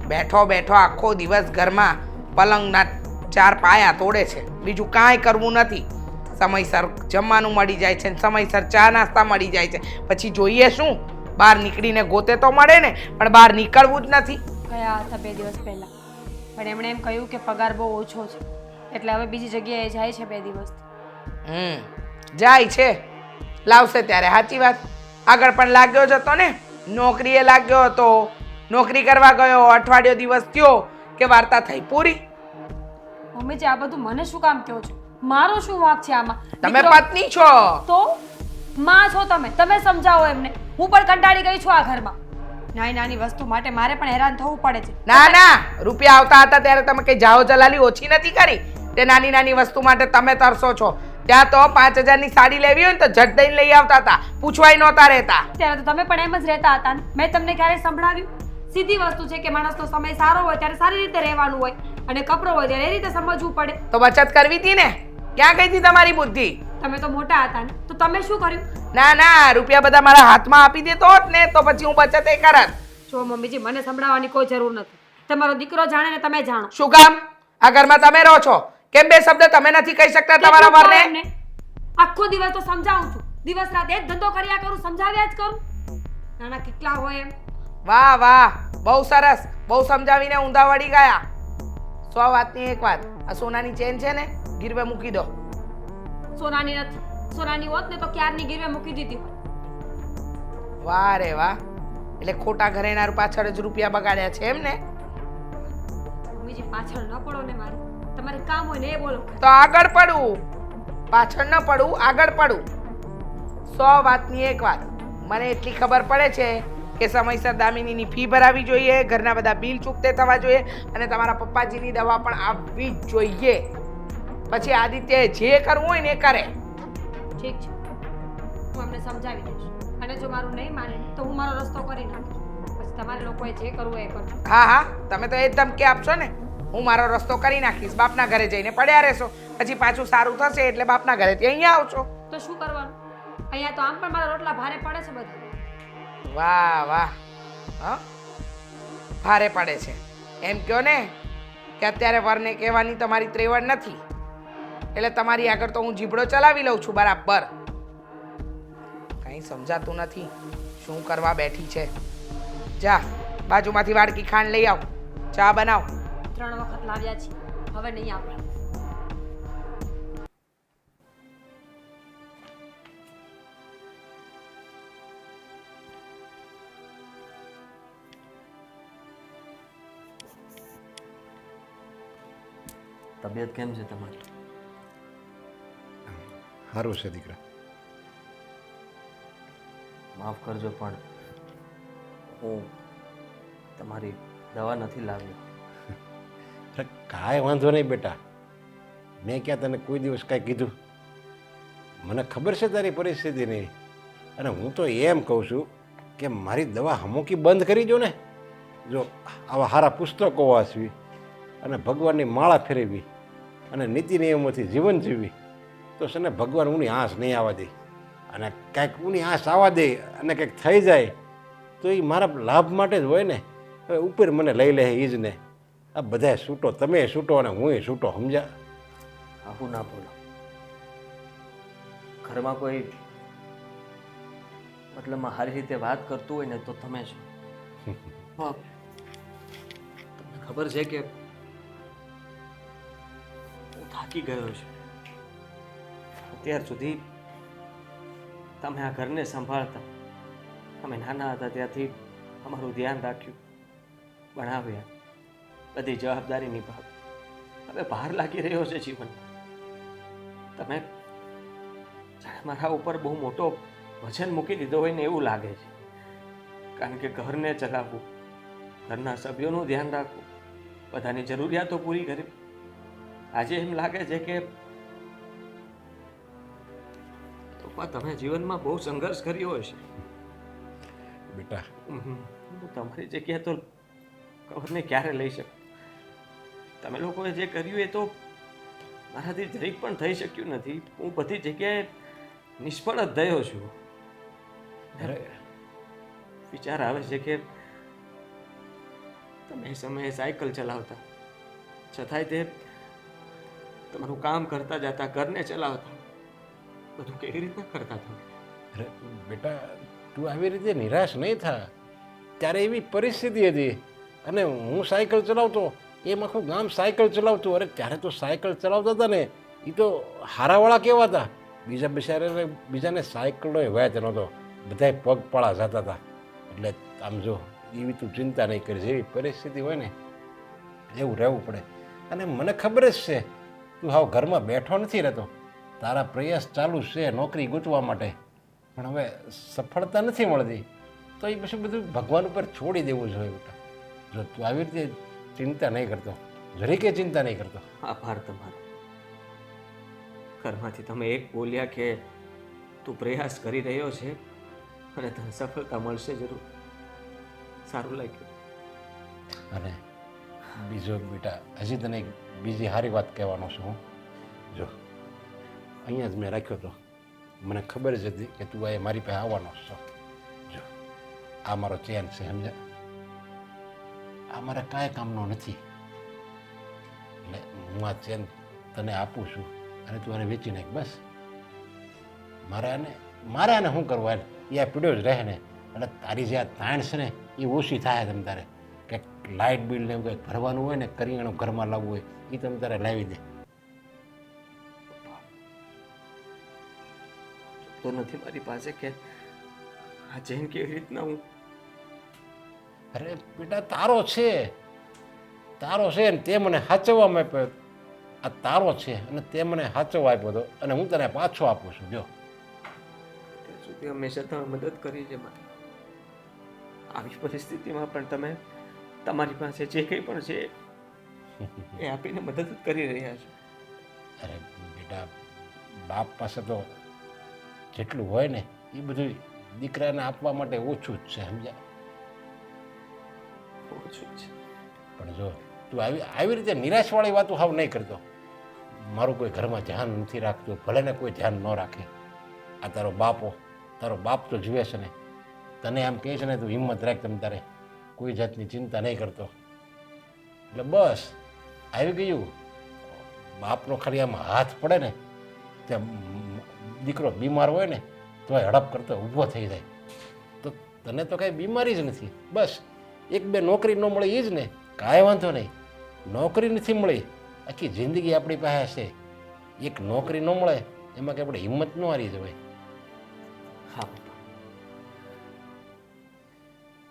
બેઠો બેઠો આખો દિવસ ઘરમાં પલંગના 4 પાયા તોડે છે, બીજું કાંઈ કરવું નથી. સમયસર જમવાનું મળી જાય છે, સમયસર ચા નાસ્તા મળી જાય છે, પછી જોઈએ શું? બહાર નીકળીને ગોતે તો મળે ને, પણ બહાર નીકળવું જ નથી. ગયા હતા 2 દિવસ પહેલા, પણ એમણે એમ કહ્યું કે પગાર બહુ ઓછો છે, એટલે હવે બીજી જગ્યાએ જાય છે 2 દિવસથી. જાય છે, લાવશે ત્યારે. સાચી વાત. આગળ પણ લાગ્યો જ હતો ને, નોકરીએ લાગ્યો હતો, નોકરી કરવા ગયો, અઠવાડિયો દિવસ થયો કે વાર્તા થઈ પૂરી. મમ્મીજી આ બધું મને શું કામ કહો છો? મારો શું વાંક છે આમાં? તમે દીકરો- પત્ની છો. તો માં છો તમે સમજાવો એમને. હું પણ કંટાળી ગઈ છું આ ઘરમાં. નાની નાની વસ્તુ માટે મારે પણ હેરાન થવું પડે છે. ના ના, રૂપિયા આવતા હતા ત્યારે તમે કઈ જાઓ જલાલી ઓછી નથી કરી. તે નાની નાની વસ્તુ માટે તમે તરસો છો. ત્યાં તો 5000ની સાડી લેવી હોય ને તો ઝટ દઈને લઈ આવતા હતા, પૂછવાય નહોતા રહેતા. ત્યારે તો તમે પણ એમ જ રહેતા હતા ને. મેં તમને ક્યારે સંભળાવ્યું? સીધી વસ્તુ છે કે માણસનો સમય સારો હોય ત્યારે સારી રીતે રહેવાનું હોય, અને કપરો હોય ત્યારે એ રીતે સમજવું પડે. તો બચત કરવી હતી ને, ક્યાં ગઈ હતી તમારી બુદ્ધિ? તમે તો મોટા હતા ને, તો તમે શું કર્યું? ના ના, રૂપિયા બધા મારા હાથમાં આપી દેતો હોત ને તો પછી હું બચત એ કરત. જો મમ્મીજી, મને સંભળાવવાની કોઈ જરૂર નથી. તમારો દીકરો જાણે ને તમે જાણો. શું કામ? આ ઘરમાં તમે રહો છો, કેમ 2 શબ્દ તમે નથી કહી શકતા તમારા કેટલું કહો વરને? એમને? આખો દિવસ તો સમજાવું છું, દિવસ રાત એક ધંધો કર્યા કરું, સમજાવ્યા જ કરું. નાના કેટલા હોય એમ. વાહ વાહ, બહુ સરસ. બહુ સમજાવીને ઊંધા વળી ગયા. 100 વાતની એક વાત, આ સોનાની ચેન છે ને, ગીરવે મૂકી દો. સોનાની નથી. સોનાની હોત ને તો ક્યારની ગીરવે મૂકી દીધી હોત. વાહ રે વાહ, એટલે ખોટા ઘરેણા પાછળ જ રૂપિયા બગાડ્યા છે એમ ને? મમ્મીજી પાછળ ન પડો ને મારી. તમારે કામ હોય ને એ બોલો. તો આગળ પડું, પાછળ ન પડું, આગળ પડું. 100 વાતની એક વાત, મને એટલી ખબર પડે છે કે સમયસર દામિનીની ફી ભરાવી જોઈએ, ઘરના બધા બિલ ચૂકતે થવા જોઈએ, અને તમારા પપ્પાજીની દવા પણ આવવી જ જોઈએ. પછી આદિત્યએ જે કરવું હોય ને એ કરે. ઠીક છે, હું અમને સમજાવી દઈશ, અને જો મારું નહીં માને તો હું મારો રસ્તો કરી નાખીશ. પછી તમારે લોકોએ જે કરવું એ કરજો. હા હા, તમે તો એ જ ધમકી આપશો ને, હું મારો રસ્તો કરી નાખીશ, બાપના ઘરે જઈને પડ્યા રહેશો, પછી પાછું સારું થશે એટલે બાપના ઘરેથી અહીંયા આવશો. તો શું કરવાનું? અહીંયા તો આમ પણ મારા રોટલા ભારે પડે છે બધા. વાહ વાહ, હા, ભારે પડે છે એમ કહો ને કે અત્યારે વરને કહેવાની તમારી ત્રેવડ નથી, એટલે તમારી આગળ તો હું જીભડો ચલાવી લઉં છું બરાબર. કંઈ સમજાતું નથી શું કરવા બેઠી છે. જા બાજુમાંથી વાડકી ખાંડ લઈ આવ, ચા બનાવ. 3 વખત લાવ્યા છીએ, હવે નહીં આપે. તબિયત કેમ છે તમારી? સારું છે દીકરા. માફ કરજો પણ હું તમારી દવા નથી લાવ્યો. અરે કાંઈ વાંધો નહીં બેટા, મેં ક્યાં તને કોઈ દિવસ કાંઈ કીધું? મને ખબર છે તારી પરિસ્થિતિની, અને હું તો એમ કહું છું કે મારી દવા હમુકી બંધ કરી દો ને. જો આવા સારા પુસ્તકો વાંચવી અને ભગવાનની માળા ફેરવી અને નીતિ નિયમોથી જીવન જીવી તો છે ને ભગવાન ઊની આંસ નહીં આવવા દે. અને કાંઈક ઊની આંસ આવવા દે અને કંઈક થઈ જાય તો એ મારા લાભ માટે જ હોય ને. હવે ઉપર મને લઈ લે એ જ ને. આ બધાય છૂટો, તમે છૂટો અને હું છૂટો, સમજ્યા? આવું ના બોલો. ઘરમાં કોઈ મતલબમાં સારી રીતે વાત કરતું હોય ને તો તમે છો. હા, તમને ખબર છે કે હું થાકી ગયો છું. અત્યાર સુધી તમે આ ઘરને સંભાળતા, અમે નાના હતા ત્યાંથી અમારું ધ્યાન રાખ્યું, ભણાવ્યા, બધી જવાબદારી નિભાવી. હવે બહાર લાગી રહ્યો છે જીવન. તમે જાણે મારા ઉપર બહુ મોટો વજન મૂકી દીધો હોય ને એવું લાગે છે. કારણ કે ઘરને ચલાવવું, ઘરના સભ્યોનું ધ્યાન રાખવું, બધાની જરૂરિયાતો પૂરી કરવી, આજે એમ લાગે છે કે પપ્પા તમે જીવનમાં બહુ સંઘર્ષ કર્યો હશે. બેટા હું તમારી જગ્યાએ તો કવરને ક્યારે લઈ શકું. તમે લોકોએ જે કર્યું એ તો મારાથી જરીક પણ થઈ શક્યું નથી. હું બધી જગ્યાએ નિષ્ફળ જ થયો છું. અરે વિચાર આવે છે કે તમે એ સમયે સાયકલ ચલાવતા, છતાંય તે તમારું કામ કરતા જતા, ઘરને ચલાવતા, બધું કેવી રીતના કરતા હતા? અરે બેટા, તું આવી રીતે નિરાશ નહીં થા. ત્યારે એવી પરિસ્થિતિ હતી અને હું સાયકલ ચલાવતો, એમ આખું ગામ સાયકલ ચલાવતું. અરે ત્યારે તો સાયકલ ચલાવતા હતા ને એ તો હારાવાળા કેવા હતા. બીજાને સાયકલનો વ્યાજ નહોતો, બધાય પગપાળા જતા હતા. એટલે આમ જો એવી તું ચિંતા નહીં કરીશ. એવી પરિસ્થિતિ હોય ને એવું રહેવું પડે. અને મને ખબર જ છે તું હાવ ઘરમાં બેઠો નથી રહેતો. તારા પ્રયાસ ચાલુ છે નોકરી ગોતવા માટે, પણ હવે સફળતા નથી મળતી તો એ પછી બધું ભગવાન ઉપર છોડી દેવું જોઈએ બેટા. જો તું આવી રીતે ચિંતા નહીં કરતો, જરીકે ચિંતા નહીં કરતો. આભાર તમારો. ઘરમાંથી તમે એક બોલ્યા કે તું પ્રયાસ કરી રહ્યો છે અને તને સફળતા મળશે જરૂર. સારું લાગ્યું. અને બીજો બેટા, હજી તને એક બીજી સારી વાત કહેવાનો છું હું. જો અહીંયા જ મેં રાખ્યો હતો, મને ખબર જ હતી કે તું આ મારી પાસે આવવાનો છો. જો આ મારો ચેન છે, સમજ્યા? આ મારા કાંઈ કામનો નથી. એટલે હું આ ચેન તને આપું છું અને તું આને વેચી નાખ બસ. મારે આને શું કરવું? હાલ એ આ પીડ્યો જ રહે ને. એટલે તારી જે આ તાણ છે ને એ ઓછી થાય. તમ તારે કંઈક લાઇટ બિલ ને એવું કંઈક ભરવાનું હોય ને, કરિયાણું ઘરમાં લાવવું હોય એ તમે તારે લાવી દે. તો નથી મારી પાસે કે આ ચેન કેવી રીતના હું. અરે બેટા, તારો છે ને તે મને સાચવવામાં આપ્યો. આ તારો છે અને તે મને સાચવવા આપ્યો હતો અને હું તને પાછો આપું છું. જો ત્યાં સુધી હંમેશા તમે મદદ કરી છે મારી. આવી પરિસ્થિતિમાં પણ તમે તમારી પાસે જે કંઈ પણ છે એ આપીને મદદ જ કરી રહ્યા છો. અરે બેટા, બાપ પાસે તો જેટલું હોય ને એ બધું દીકરાને આપવા માટે ઓછું જ છે, સમજ્યા? ઓછું છે. પણ જો તું આવી રીતે નિરાશવાળી વાતો હાવ નહીં કરતો. મારું કોઈ ઘરમાં ધ્યાન નથી રાખતું, ભલે ને કોઈ ધ્યાન ન રાખે. આ તારો બાપ તો જીવે છે ને, તને આમ કહે છે ને તું હિંમત રાખ. તમ તારે કોઈ જાતની ચિંતા નહીં કરતો. એટલે બસ આવી ગયું. બાપનો ખાલી આમ હાથ પડે ને ત્યાં દીકરો બીમાર હોય ને તો હડપ કરતો ઊભો થઈ જાય. તો તને તો કાંઈ બીમારી જ નથી. બસ એક બે નોકરી ન મળે એ જ ને, કાંઈ વાંધો નહીં, નોકરી નથી મળી, આખી જિંદગી આપણી પાસે છે. એક નોકરી ન મળે એમાં કે આપણે હિંમત ન હારી જવાય. હા પપ્પા,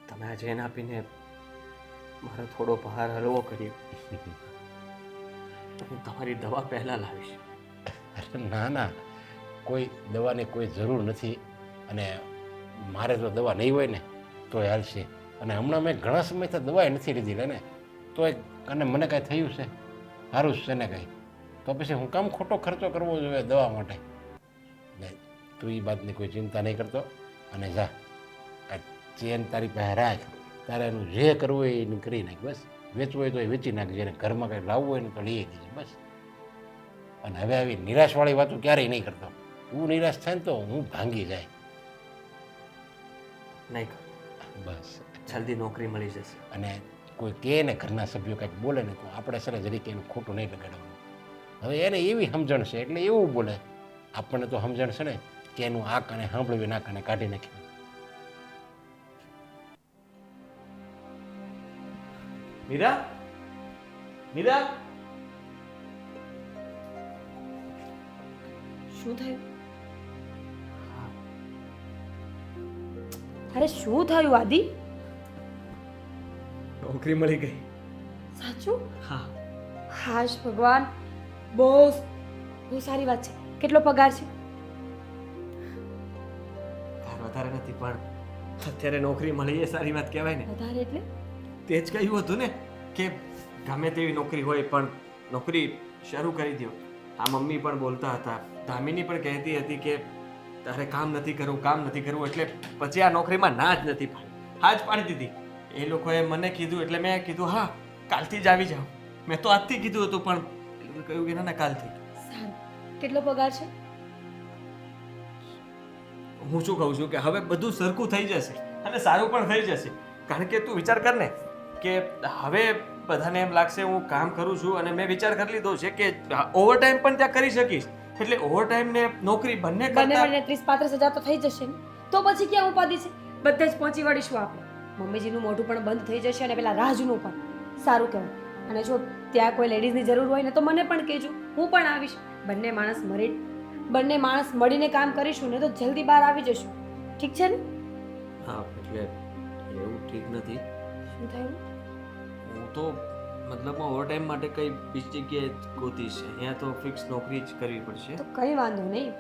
તમે આ જેન આપીને મારો થોડો ભાર હળવો કર્યો. હું તમારી દવા પહેલા લાવીશ. અરે ના ના, કોઈ દવાની કોઈ જરૂર નથી. અને મારે જો દવા નહીં હોય ને તો હાલશે. અને હમણાં મેં ઘણા સમયથી દવાએ નથી લીધી ને, તો અને મને કાંઈ થયું છે, સારું જ છે ને કાંઈ, તો પછી હું કામ ખોટો ખર્ચો કરવો જોઈએ દવા માટે? નહીં, તું એ વાતની કોઈ ચિંતા નહીં કરતો. અને જા, આ ચેન તારી પાસે રાખ, તારે એનું જે કરવું હોય એનું કરી નાખ. બસ વેચવું હોય તો એ વેચી નાખજે, અને ઘરમાં કંઈ લાવવું હોય ને તો લઈ દેજે બસ. અને હવે આવી નિરાશવાળી વાતો ક્યારેય નહીં કરતો. તું નિરાશ થાય ને તો હું ભાંગી જાય. નહીં કર, બસ. જલ્દી નોકરી મળી જશે. અને કોઈ કહે ને ઘરના સભ્યો કંઈક બોલે ને તો આપણે સર જરીકે એનું ખોટું નહીં લગાડવાનું. હવે એને એવી સમજણ છે એટલે એવું બોલે. આપણને તો સમજણ છે ને કે એનું આ કાને સાંભળવી ના કાને કાઢી નાખ્યું. મીરા, મીરા, શું થયું? અરે શું થયું આદિ? નોકરી મળી ગઈ. સાચું? હા, હાશ ભગવાન, બહુ બહુ સારી વાત છે. કેટલો પગાર છે? વધારે નથી, પણ અત્યારે નોકરી મળી એ સારી વાત કહેવાય ને. વધારે એટલે? તે જ કહ્યું હતું ને કે ગમે તેવી નોકરી હોય પણ નોકરી શરૂ કરી દો. આ મમ્મી પણ બોલતા હતા, દામિની પણ કહેતી હતી કે તારે કામ નથી કરવું, કામ નથી કરવું, એટલે પછી આ નોકરીમાં ના જ નથી પાડી, હા જ પાડી દીધી. એ લોકોએ મને કીધું એટલે મેં કીધું હા કાલથી જ આવી જાઓ. મેં તો આજથી કીધું હતું પણ એ લોકોએ કહ્યું કે ના ના કાલથી. સારું. કેટલો પગાર છે? હું શું કહું છું કે હવે બધું સરખું થઈ જશે અને સારું પણ થઈ જશે. કારણ કે તું વિચાર કર ને કે હવે બધાને એમ લાગશે હું કામ કરું છું, અને મેં વિચાર કરી લીધો છે કે ઓવરટાઈમ પણ ત્યાં કરી શકીશ. એટલે ઓવરટાઈમ ને નોકરી બંને બંને કરતા મળીને 30-35 હજાર તો થઈ જશે ને. તો પછી ક્યાં ઉપાધિ છે? બધે જ પહોંચી વળીશું આપણે. મમ્મીજીનું મોઢું પણ બંધ થઈ જશે અને પેલા રાજનું પણ. સારું કહેવાય. અને જો ત્યાં કોઈ લેડીઝની જરૂર હોય ને તો મને પણ કહેજો, હું પણ આવીશ. બંને માણસ મળીને કામ કરીશું ને તો જલ્દી બહાર આવી જશું. ઠીક છે ને? હા, એટલે એવું ઠીક નથી. શું થયું? હું તો મતલબમાં ઓવરટાઈમ માટે કઈ બીજી જગ્યાએ ગોતીશ. અહીંયા તો ફિક્સ નોકરી જ કરવી પડશે. તો કંઈ વાંધો નહીં.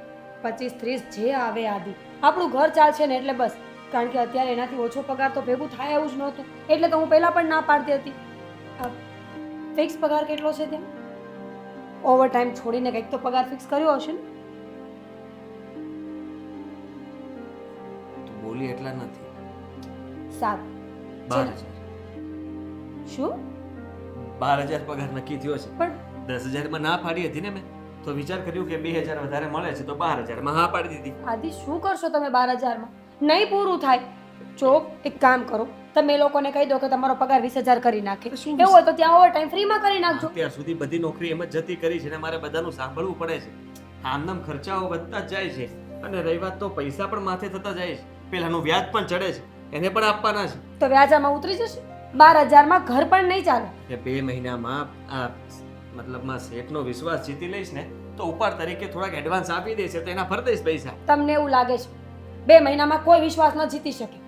25-30 જે આવે આદિ, આપણું ઘર ચાલશે ને એટલે બસ. કારણ કે અત્યારે એનાથી ઓછો પગાર તો ભેગું થાય એવું જ નહોતું, એટલે તો હું પહેલાં પણ ના પાડતી હતી. ફિક્સ પગાર કેટલો છે ત્યાં? ઓવરટાઈમ છોડીને કંઈક તો પગાર ફિક્સ કર્યો હશે ને? તું બોલી એટલા નથી. સારું. 12,000. શું? 12,000 પગાર નક્કી થયો છે. પણ 10,000 માં ના પાડી હતી ને મેં, તો વિચાર કર્યું કે 2,000 વધારે મળે છે તો 12,000 માં હા પાડી દીધી. આદિ શું કરશો તમે 12,000 માં? નહીં પૂરું થાય. જો એક કામ કરો, તમે એ લોકોને કહી દો કે તમારો પગાર 20,000 કરી નાખે. શું એવું હોય તો ત્યાં ઓવરટાઈમ ફ્રીમાં કરી નાખજો. અત્યાર સુધી બધી નોકરી એમ જ જતી કરી છે ને મારે બધાનું સાંભળવું પડે છે. આમનામ ખર્ચાઓ વધતા જ જાય છે, અને રહી વાત તો પૈસા પણ માથે થતા જાય છે. પેલાનું વ્યાજ પણ ચડે છે, એને પણ આપવાના છે. તો વ્યાજામાં ઉતરી જશે. 12,000 માં ઘર પણ નહીં ચાલે. કે 2 મહિનામાં આ મતલબમાં શેઠનો વિશ્વાસ જીતી લઈશ ને તો ઉપાડ તરીકે થોડાક એડવાન્સ આપી દેશે તો એના ફરી દઈશ પૈસા. તમને એવું લાગે છે 2 મહિનામાં કોઈ વિશ્વાસ ન જીતી શકે?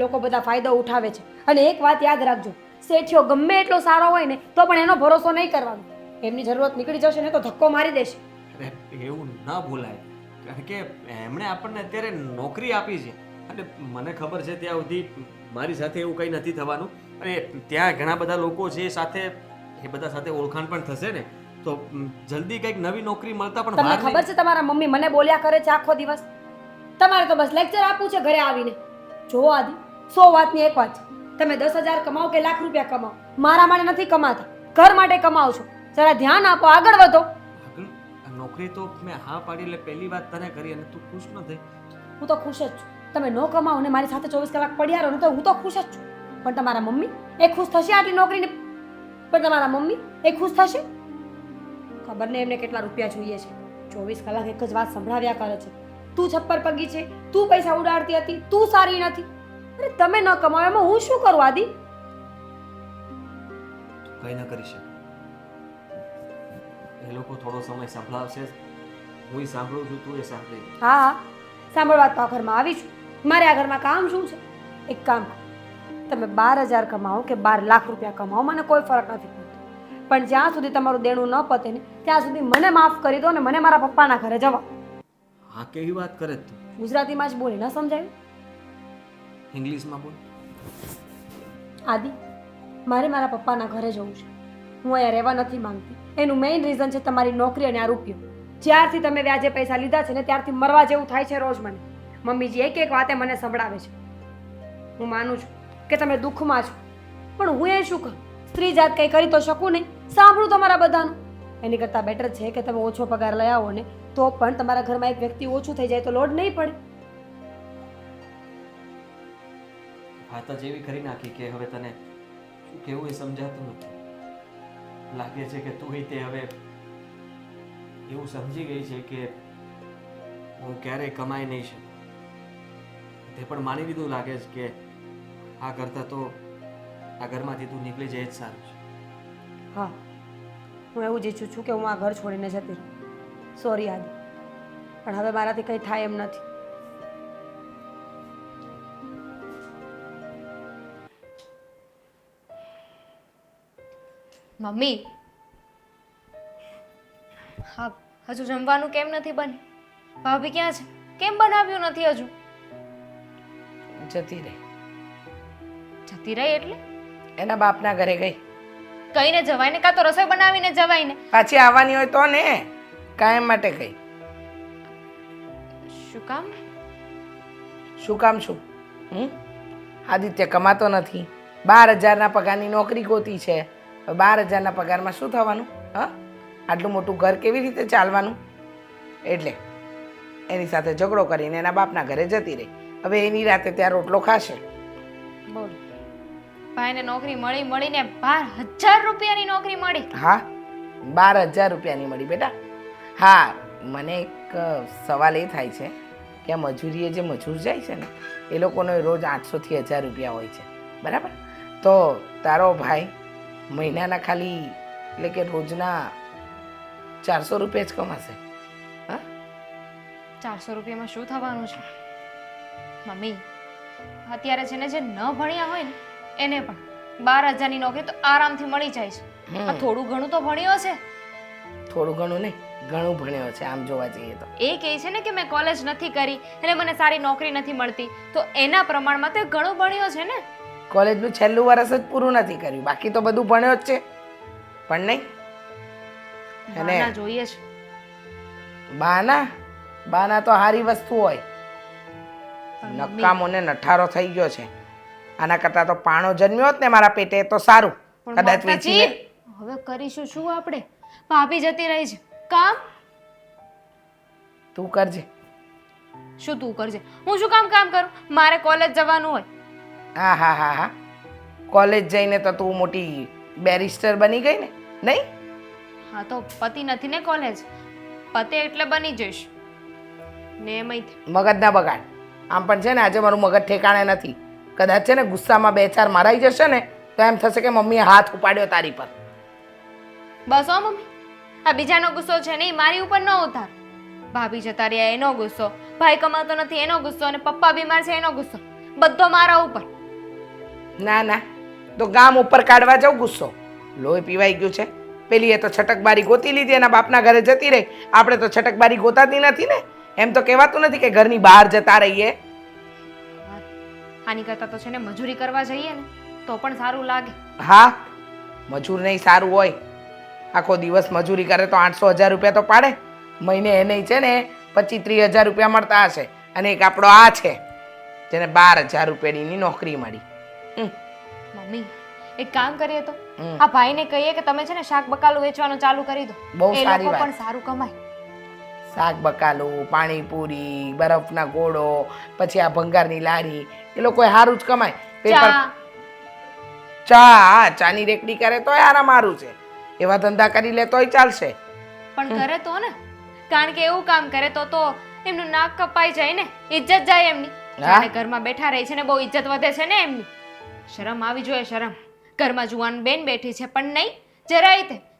લોકો બધા ફાયદો ઉઠાવે છે. અને એક વાત યાદ રાખજો, શેઠિયો ગમે એટલો સારો હોય ને તો પણ એનો ભરોસો નહીં કરવાનો. એમની જરૂરત નીકળી જશે ને તો ધક્કો મારી દેશે. અરે એવું ના ભૂલાય, કારણ કે એમણે આપણને અત્યારે નોકરી આપી છે, અને મને ખબર છે ત્યાં સુધી મારી સાથે એવું કંઈ નથી થવાનું. અને ત્યાં ઘણા બધા લોકો છે સાથે, એ બધા સાથે ઓળખાણ પણ થશે ને તો જલ્દી કંઈક નવી નોકરી મળતા પણ તમને વાર ખબર નહીં. છે તમારા મમ્મી મને બોલ્યા કરે છે આખો દિવસ? તમારે તો બસ લેક્ચર આપવું છે ઘરે આવીને. જો આદિ, 100 વાતની એક વાત છે, તમે 10,000 કમાઓ કે લાખ રૂપિયા કમાઓ, મારા માટે નથી કમાતા, ઘર માટે કમાઓ છો. જરા ધ્યાન આપો, આગળ વધો. આગળ આ નોકરી તો મેં હા પાડી એટલે પહેલી વાત તને કરી અને તું ખુશ ન થઈ. હું તો ખુશ જ છું. તમે ન કમાઓ ને મારી સાથે 24 કલાક પડ્યા રહો ને તો હું તો ખુશ જ છું. પણ તમારા મમ્મી એ ખુશ થશે આટલી નોકરીને? પણ તમારા મમ્મી એ ખુશ થશે? ખબર નહીં એમને કેટલા રૂપિયા જોઈએ છે. 24 કલાક એક જ વાત સંભળાવ્યા કરે છે, તું છપ્પર પગી છે, તું પૈસા ઉડાડતી હતી, તું સારી નથી. અરે તમે ન કમાવો એમાં હું શું કરું આદિ? કંઈ ન કરી શકે. એ લોકો થોડો સમય સંભળાવશે, હું સાંભળું છું, તું એ સાંભળી લે. હા હા સાંભળવા તો આ ઘરમાં આવી છું. મારે આ ઘરમાં કામ શું છે? એક કામ કરો, તમે 12,000 કમાઓ કે 12 લાખ રૂપિયા કમાઓ, મને કોઈ ફરક નથી પડતો, પણ જ્યાં સુધી તમારું દેણું ન પતે ને ત્યાં સુધી મને માફ કરી દો ને મને મારા પપ્પાના ઘરે જવા. હા, કેવી વાત કરે તું? ગુજરાતીમાં જ બોલી ન સમજાયું? ઇંગ્લિશમાં બોલ. આદિ, મારે મારા પપ્પાના ઘરે જવું છે. હું અહીંયા રહેવા નથી માંગતી. એનું મેઇન રીઝન છે તમારી નોકરી અને આ રૂપિયો. જ્યારથી તમે વ્યાજે પૈસા લીધા છે ને ત્યારથી મરવા જેવું થાય છે રોજ મને. મમ્મીજી એક એક વાતે મને સંભળાવે છે. હું માનું છું કે તમે દુઃખમાં છો, પણ હું એ શું કરું? સ્ત્રી જાત કંઈ કરી તો શકું નહીં. સાંભળું તમારા બધાનું. એની કરતાં બેટર છે કે તમે ઓછો પગાર લઈ આવો ને તો પણ તમારા ઘરમાં એક વ્યક્તિ ઓછું થઈ જાય તો લોડ નહીં પડે. વાત જ એવી કરી નાખી કે હવે તને શું કહેવું એ સમજાતું નથી. લાગે છે કે તું તે હવે એવું સમજી ગઈ છે કે હું ક્યારેય કમાઈ નહીં શકું. તે પણ માની લીધું લાગે છે કે આ કરતાં તો આ ઘરમાંથી તું નીકળી જાય જ સારું છે. હા, હું એવું જ ઈચ્છું છું કે હું આ ઘર છોડીને જતી રહું. સોરી આદિ, પણ હવે મારાથી કંઈ થાય એમ નથી. મમ્મી, હા, હજુ જમવાનું કેમ નથી બન્યું? ભાભી ક્યાં છે? કેમ બનાવ્યું નથી હજુ? જતી રહી, જતી રહી એટલે એના બાપના ઘરે ગઈ. કઈને જવાય ને, કાં તો રસોઈ બનાવીને જવાય ને. પાછી આવવાની હોય તો ને, કાયમ માટે ગઈ. શું કામ? શું કામ શું? આદિત્ય કમાતો નથી, 12,000ના પગારની નોકરી ગોતી છે. 12,000ના પગારમાં શું થવાનું? હા, આટલું મોટું ઘર કેવી રીતે ચાલવાનું? એટલે એની સાથે ઝઘડો કરીને એના બાપના ઘરે જતી રહી. હવે એની રાતે ત્યાં રોટલો ખાશે. બોલો, ભાઈને નોકરી મળીને 12,000 રૂપિયાની નોકરી મળી. હા, 12,000 રૂપિયાની મળી બેટા. હા, મને એક સવાલ એ થાય છે કે આ મજૂરીએ જે મજૂર જાય છે ને એ લોકોનો રોજ 800 થી 1,000 રૂપિયા હોય છે, બરાબર? તો તારો ભાઈ મહિનાના ખાલી એટલે કે રોજના 400 રૂપિયા જ કમાશે. હા, 400 રૂપિયામાં શું થવાનું છે? મમ્મી, અત્યારે છે ને જે ન ભણ્યા હોય ને એને પણ 12,000ની નોકરી તો આરામથી મળી જાય છે. આ થોડું ઘણું તો ભણ્યો છે. થોડું ઘણું નહીં, ઘણું ભણ્યો છે આમ જોવા જઈએ તો. એ કહે છે ને કે મેં કોલેજ નથી કરી અને મને સારી નોકરી નથી મળતી, તો એના પ્રમાણમાં તે ઘણું ભણ્યો છે ને. કોલેજનું છેલ્લું વર્ષ જ પૂરું નથી કર્યું, બાકી તો બધું ભણ્યો જ છે. પણ નહીં, બહાના જોઈએ છે. બાના તો હારી વસ્તુ હોય. નકામો ને નઠારો થઈ ગયો છે. આના કરતાં તો પાણો જન્મ્યો હોત ને મારા પેટે તો સારું. પણ કદાચ માતાજી, વેચીને હવે કરીશું શું આપણે? ભાભી જતી રહી છે. કામ તું કરજે. શું તું કરજે? હું શું કામ કરું? મારે કોલેજ જવાનું હોય. હા હા હા હા, કોલેજ જઈને તો તું મોટી બેરિસ્ટર બની ગઈ ને, નહીં? હા, તો પતિ નથી ને કોલેજ, પતે એટલે બની જઈશ ને. એમય મગજ ના બગાડ. આમ પણ છે ને આજે મારું મગજ ઠેકાણે નથી. કદાચ છે ને ગુસ્સામાં 2-4 મારાઈ જશે ને તો એમ થશે કે મમ્મીએ હાથ ઉપાડ્યો તારી પર. બસ હો મમ્મી, આ બીજાનો ગુસ્સો છે ને એ મારી ઉપર ન ઉતાર. ભાભી જતા રહ્યા એનો ગુસ્સો, ભાઈ કમાતો નથી એનો ગુસ્સો, અને પપ્પા બીમાર છે એનો ગુસ્સો, બધો મારા ઉપર. ના ના, તો ગામ ઉપર કાઢવા જાવ ગુસ્સો. લોહી પીવાઈ ગયું છે. પેલી એ તો છટકબારી ગોતી લીધી, એના બાપના ઘરે જતી રહી. આપણે તો છટકબારી ગોતાતી નથી ને. એમ તો કહેવાતું નથી કે ઘરની બહાર જતા રહીએ. આની કરતા તો છે ને મજૂરી કરવા જઈએ ને તો પણ સારું લાગે. હા, મજૂર નહીં સારું હોય. આખો દિવસ મજૂરી કરે તો 800-1,000 રૂપિયા તો પાડે. મહિને એને છે ને 25-30 હજાર રૂપિયા મળતા હશે. અને એક આપણો આ છે જેને 12,000 રૂપિયાની નોકરી મળી. મમ્મી, એક કામ કરીએ તો આ ભાઈને કહીએ કે તમે છે ને શાક બકાલું વેચવાનું ચાલુ કરી દો. બહુ એ સારી લોકો વાત. પણ સારું કમાય. શાક બકાલું, પાણીપુરી, બરફના ગોળો, પછી આ ભંગારની લારી, એ લોકો સારું જ કમાય. ચા ચા ચાની રેકડી કરે તોય આરામ સારું છે. એવા ધંધા કરી લે તોય ચાલશે. પણ કરે તો ને, કારણ કે એવું કામ કરે તો એમનું નાક કપાઈ જાય ને, ઇજ્જત જાય એમની. જાણે ઘરમાં બેઠા રહે છે ને બહુ ઇજ્જત વધે છે ને એમની. શરમ આવી જોઈએ, શરમ. ઘરમાં જુવાન બેન બેઠી છે પણ નહીં,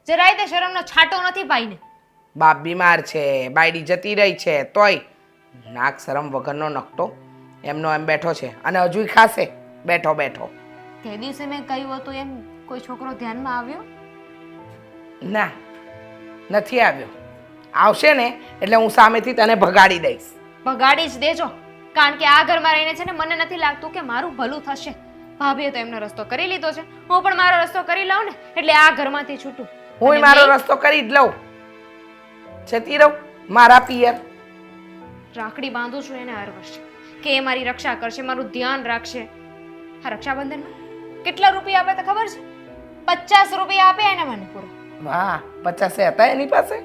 જરાય તે શરમનો છાંટો નથી ભાઈને. બાપ બીમાર છે, બાયડી જતી રહી છે, તોય નાક શરમ વગરનો નકટો એમનો એમ બેઠો છે અને હજુય ખાશે બેઠો બેઠો. તે દિવસે મેં કહ્યું હતું એમ કોઈ છોકરો ધ્યાનમાં આવ્યો? ના, નથી આવ્યો. આવશે ને એટલે હું સામેથી તને ભગાડી દઈશ. બગાડી જ દેજો, કારણ કે આ ઘરમાં રહીને છે ને મને નથી લાગતું કે મારું ભલું થશે. ભાભીએ તો એમનો રસ્તો કરી લીધો છે, હું પણ મારો રસ્તો કરી લઉં ને એટલે આ ઘરમાંથી છૂટું. હું અને મારો મેં રસ્તો કરી જ લઉં, જતી રહું મારા પિયર. રાખડી બાંધું છું એને હર વર્ષે કે એ મારી રક્ષા કરશે, મારું ધ્યાન રાખશે. આ રક્ષાબંધનમાં કેટલા રૂપિયા આપે તો ખબર છે? 50 રૂપિયા આપે એને મને પૂરો. વાહ, 50 હતા એની પાસે?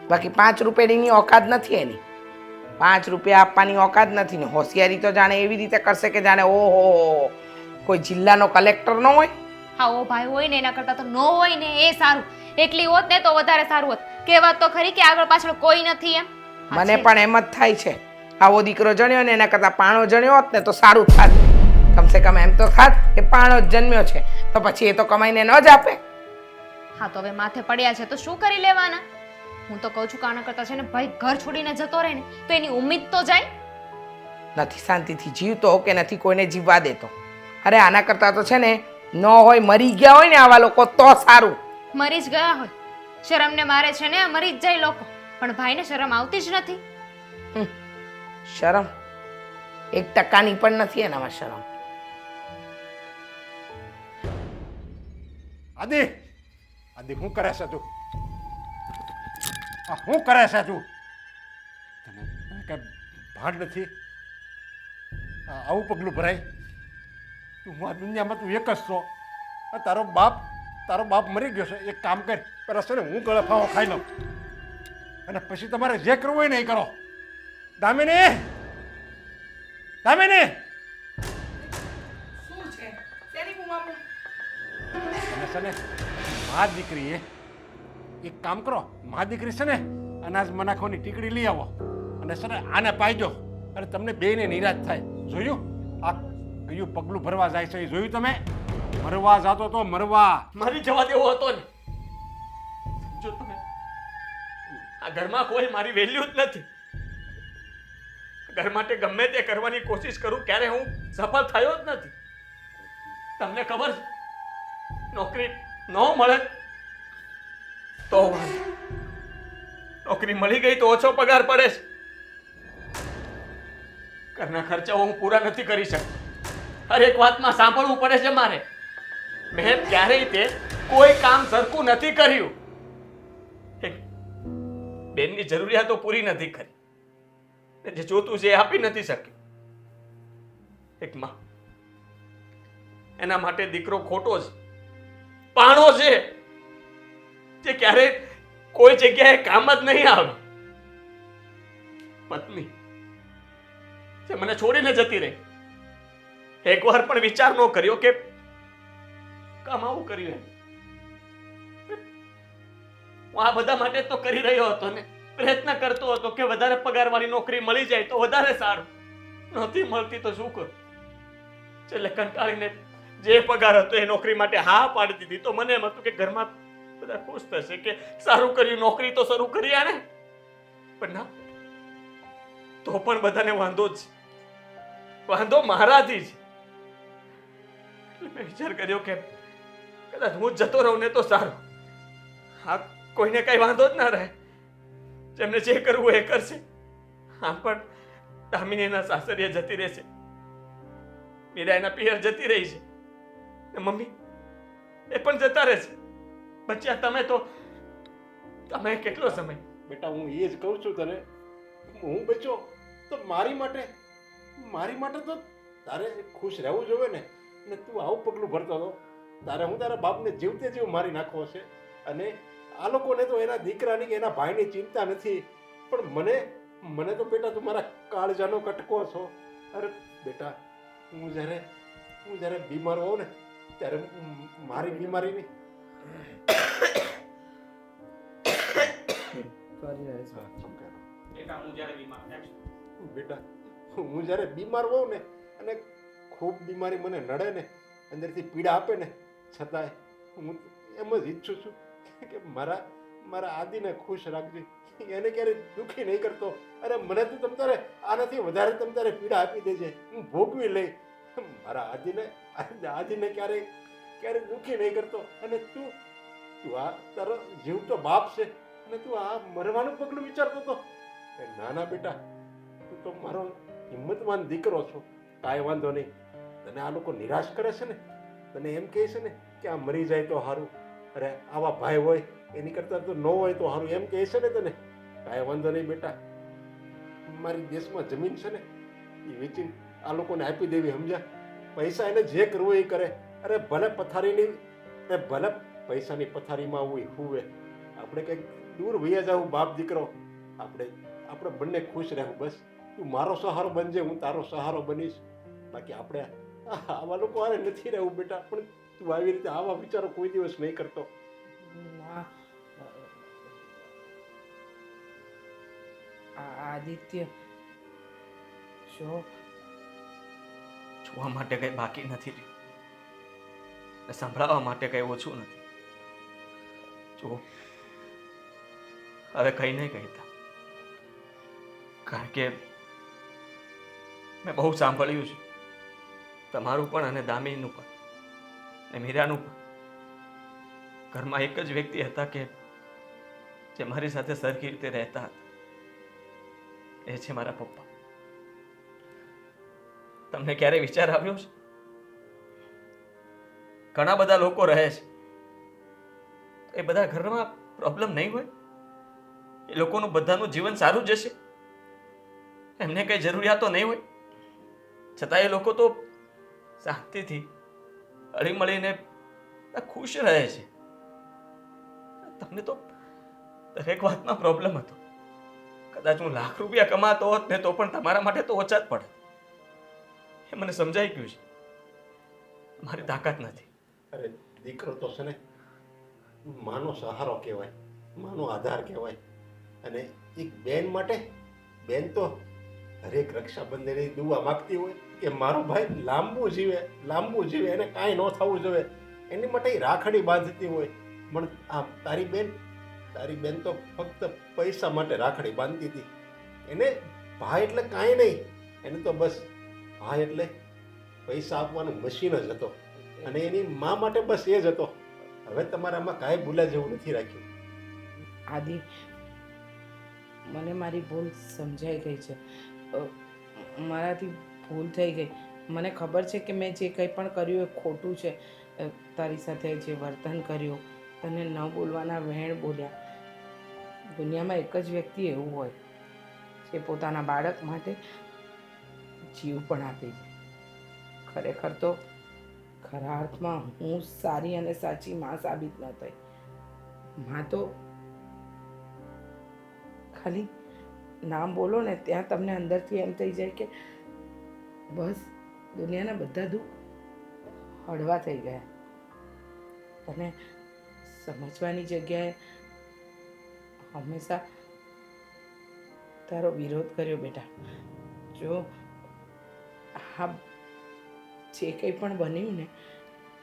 બાકી 5 રૂપિયાની ઓકાત નથી એની. 5 રૂપિયા આપવાની ઓકાત નથી ને હોશિયારી તો જાણે એવી રીતે કરશે કે જાણે ઓહો કોઈ જિલ્લાનો કલેક્ટર ન હોય. હા, ઓ ભાઈ હોય ને એના કરતાં તો નો હોય ને એ સારું. એકલી હોત ને તો વધારે સારું હોત. કહેવત તો ખરી કે આગળ પાછળ કોઈ નથી એમ. મને પણ એમ જ થાય છે, આવો દીકરો જણ્યો ને એના કરતાં પાણો જણ્યો હોત ને તો સારું થાત. કમસે કમ એમ તો થાત કે પાણો જ જન્મ્યો છે તો પછી એ તો કમાઈને ન જ આપે. હા, તો હવે માથે પડ્યા છે તો શું કરી લેવાના? હું તો કહું છું કે આના કરતાં છે ને ભાઈ ઘર છોડીને જતો રહે ને તો એની ઉમ્મીદ તો જાય. નથી શાંતિથી જીવતો કે નથી કોઈને જીવવા દેતો. અરે આના કરતાં તો છે ને ન હોય મરી ગયા હોય ને આવા લોકો તો સારું. મરી જ ગયા હોય, શરમને મારે છે ને મરી જ જાય લોકો, પણ ભાઈને શરમ આવતી જ નથી. શરમ 1% પણ નથી એનામાં શરમ. આદિ આદિ શું કરે છે તું? આ શું કરે છે તું? તને કઈ ભાન નથી? આવું પગલું ભરાય? તું આ દુનિયામાં તું એક જ છો. તારો બાપ મરી ગયો છે. એક કામ કર, પેલા છે ને હું ગળે ફાવો ખાઈ લઉં અને પછી તમારે જે કરવું હોય ને એ કરો. દામિની, દામિની, શું છે? શેની બૂમાબૂમ? અને છે ને મા દીકરી એક કામ કરો, મા દીકરી છે ને અનાજ મનાખોની ટીકડી લઈ આવો અને છે ને આને પાઈજો અને તમને બેયને નિરાશ થાય. જોયું આ કયું પગલું ભરવા જાય છે એ જોયું તમે? મરવા જાતો તો મરવા. મારી જવા દેવો હતો ને. સમજો તમે, આ ઘરમાં કોઈ મારી વેલ્યુ જ નથી. ઘર માટે ગમે તે કરવાની કોશિશ કરું, ક્યારે હું સફળ થયો જ નથી. તમને ખબર છે, નોકરી ન મળે તો વાંધો. નોકરી મળી ગઈ તો ઓછો પગાર પડે છે. ઘરના ખર્ચાઓ હું પૂરા નથી કરી શકતો. હરેક વાતમાં સાંભળવું પડે છે મારે. મેં ક્યારેય તે કોઈ કામ સરખું નથી કર્યું. એક બેનની જરૂરિયાતો પૂરી નથી કરી. જે જોતું છે એ આપી નથી શક્યું. એક માં, એના માટે દીકરો ખોટો છે, પાણો છે, જે ક્યારેય કોઈ જગ્યાએ કામ જ નહીં આવે. પત્ની જે મને છોડીને જતી રહી, એકવાર પણ વિચાર ન કર્યો કે કામ આવું કર્યું એમ. હું આ બધા માટે તો કરી રહ્યો હતો ને, પ્રયત્ન કરતો હતો કે વધારે પગારવાળી નોકરી મળી જાય તો વધારે સારું. નહોતી મળતી તો શું કરું? છેલ્લે કંટાળીને જે પગાર હતો એ નોકરી માટે હા પાડી દીધી. તો મને એમ હતું કે ઘરમાં બધા ખુશ થશે કે સારું કર્યું, નોકરી તો શરૂ કરી આને. પણ ના, તો પણ બધાને વાંધો જ છે. વાંધો મારાથી જ. મેં વિચાર કર્યો કે કદાચ હું જતો રહું ને તો સારું. હા, કોઈને કઈ વાંધો જ ના રહે, જેમને જે કરવું એ કરશે. આમ પણ દામિની એના સાસરીએ જતી રહેશે, મીરા એના પિયર જતી રહી છે, ને મમ્મી એ પણ જતા રહેશે. બચ્યા તમે તો, તમે કેટલો સમય? બેટા હું એ જ કહું છું તને, હું બચ્યો તો મારી માટે તો તારે ખુશ રહેવું જોઈએ ને. ને તું આવું પગલું ભરતો હતો. તારે હું તારા બાપને જીવતે જીવ મારી નાખવો છે. અને આ લોકોને તો એના દીકરાની કે એના ભાઈની ચિંતા નથી, પણ મને તો બેટા તું મારા કાળજાનો કટકો છો. અરે બેટા, હું જ્યારે બીમાર હોઉં ને ત્યારે મારી બીમારીની બેટા હું જ્યારે બીમાર હોઉં ને અને ખૂબ બીમારી મને નડે ને, અંદરથી પીડા આપે ને, છતાંય હું એમ જ ઈચ્છું છું કે મારા આદિને ખુશ રાખજે, એને ક્યારેય દુઃખી નહીં કરતો. અરે મને તો તમ તારે આનાથી વધારે તમ તારે પીડા આપી દેજે, હું ભોગવી લઈ. મારા આદિને ક્યારેય દુઃખી નહીં કરતો. અને તું આ તારો જીવ તો બાપ છે અને તું આ મરવાનું પગલું વિચારતો હતો. નાના બેટા, તું તો મારો હિંમતવાન દીકરો છો. કાંઈ વાંધો નહીં. તને આ લોકો નિરાશ કરે છે ને, તને એમ કહે છે ને કે આ મરી જાય તો સારું, અરે આવા ભાઈ હોય એની કરતાં તો ન હોય તો સારું, એમ કહે છે ને તને. કાંઈ વાંધો નહીં બેટા, મારી દેશમાં જમીન છે ને એ વેચીને આ લોકોને આપી દેવી, સમજ્યા? પૈસા એને જે કરવું એ કરે. અરે ભલે પથારીની ભલે પૈસાની પથારીમાં હુવે, આપણે કંઈક દૂર વૈયા જવું બાપ દીકરો. આપણે બંને ખુશ રહેવું. બસ તું મારો સહારો બનજે, હું તારો સહારો બનીશ. બાકી આપણે આવા લોકો આરે નથી રહેવું બેટા. પણ તું આવી રીતે આવા વિચારો કોઈ દિવસ નહીં કરતો. ના આદિત્ય, જો જોવા માટે કંઈ બાકી નથી રહ્યું ને સંભળાવવા માટે કંઈ ઓછું નથી. જો હવે કંઈ નહીં કહેતા, કારણ કે મેં બહુ સાંભળ્યું છે તમારું પણ અને દામિનીનું પણ અને મીરાનું પણ. ઘરમાં એક જ વ્યક્તિ હતા કે જે મારી સાથે સરખી રીતે રહેતા હતા, એ છે મારા પપ્પા. તમને ક્યારે વિચાર આવ્યો છે? ઘણા બધા લોકો રહે છે, એ બધા ઘરમાં પ્રોબ્લેમ નહીં હોય, એ લોકોનું બધાનું જીવન સારું જશે, એમને કઈ જરૂરિયાતો નહીં હોય, છતાં એ લોકો તો શાંતિથી હળી મળીને ખુશ રહે છે. તમને તો દરેક વાતમાં પ્રોબ્લેમ હતો. કદાચ હું લાખ રૂપિયા કમાતો હોત ને તો પણ તમારા માટે તો ઓછા જ પડે. એ મને સમજાઈ ગયું છે, મારી તાકાત નથી. અરે દીકરો તો છે ને માનો સહારો કહેવાય, માનો આધાર કહેવાય. અને એક બેન માટે, બેન તો હરેક રક્ષાબંધનની દુઆ માગતી હોય કે મારો ભાઈ લાંબુ જીવે, એને કાંઈ ન થવું જોઈએ, એની માટે રાખડી બાંધતી હોય. પણ આ તારી બેન તો ફક્ત પૈસા માટે રાખડી બાંધતી હતી. એને ભાઈ એટલે કાંઈ નહીં, એને તો બસ ભાઈ એટલે પૈસા આપવાનું મશીન જ હતો, અને એની મા માટે બસ એ જ હતો. હવે તમારામાં કાંઈ ભૂલા જેવું નથી રાખ્યું. આદિ, મને મારી ભૂલ સમજાઈ ગઈ છે. મારાથી ભૂલ થઈ ગઈ. મને ખબર છે કે મેં જે કંઈ પણ કર્યું એ ખોટું છે. તારી સાથે જે વર્તન કર્યું, તને ન બોલવાના વહેણ બોલ્યા. દુનિયામાં એક જ વ્યક્તિ એવું હોય જે પોતાના બાળક માટે જીવ પણ આપે છે. ખરેખર તો ખરા અર્થમાં હું સારી અને સાચી માં સાબિત ન થઈ. માં તો ખાલી નામ બોલો ને ત્યાં તમને અંદરથી એમ થઈ જાય કે બસ દુનિયાના બધા દુઃખ હળવા થઈ ગયા. તને સમજવાની જગ્યાએ હંમેશા તારો વિરોધ કર્યો બેટા. જો આ જે કંઈ પણ બન્યું ને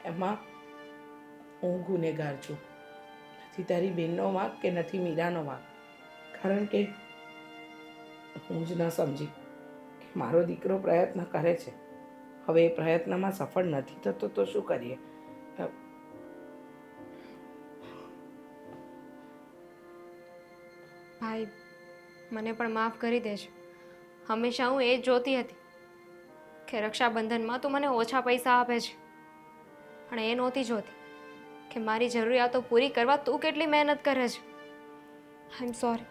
એમાં હું ગુનેગાર છું. નથી તારી બેનનો વાંક કે નથી મીરાનો વાંક. કારણ કે હું જ ન સમજી કે મારો દીકરો પ્રયત્ન કરે છે. હવે એ પ્રયત્નમાં સફળ નથી થતો તો શું કરીએ? ભાઈ, મને પણ માફ કરી દેજો. હંમેશા હું એ જ જોતી હતી કે રક્ષાબંધનમાં તું મને ઓછા પૈસા આપે છે, પણ એ નહોતી જોતી કે મારી જરૂરિયાતો પૂરી કરવા તું કેટલી મહેનત કરે છે. આઈ એમ સોરી.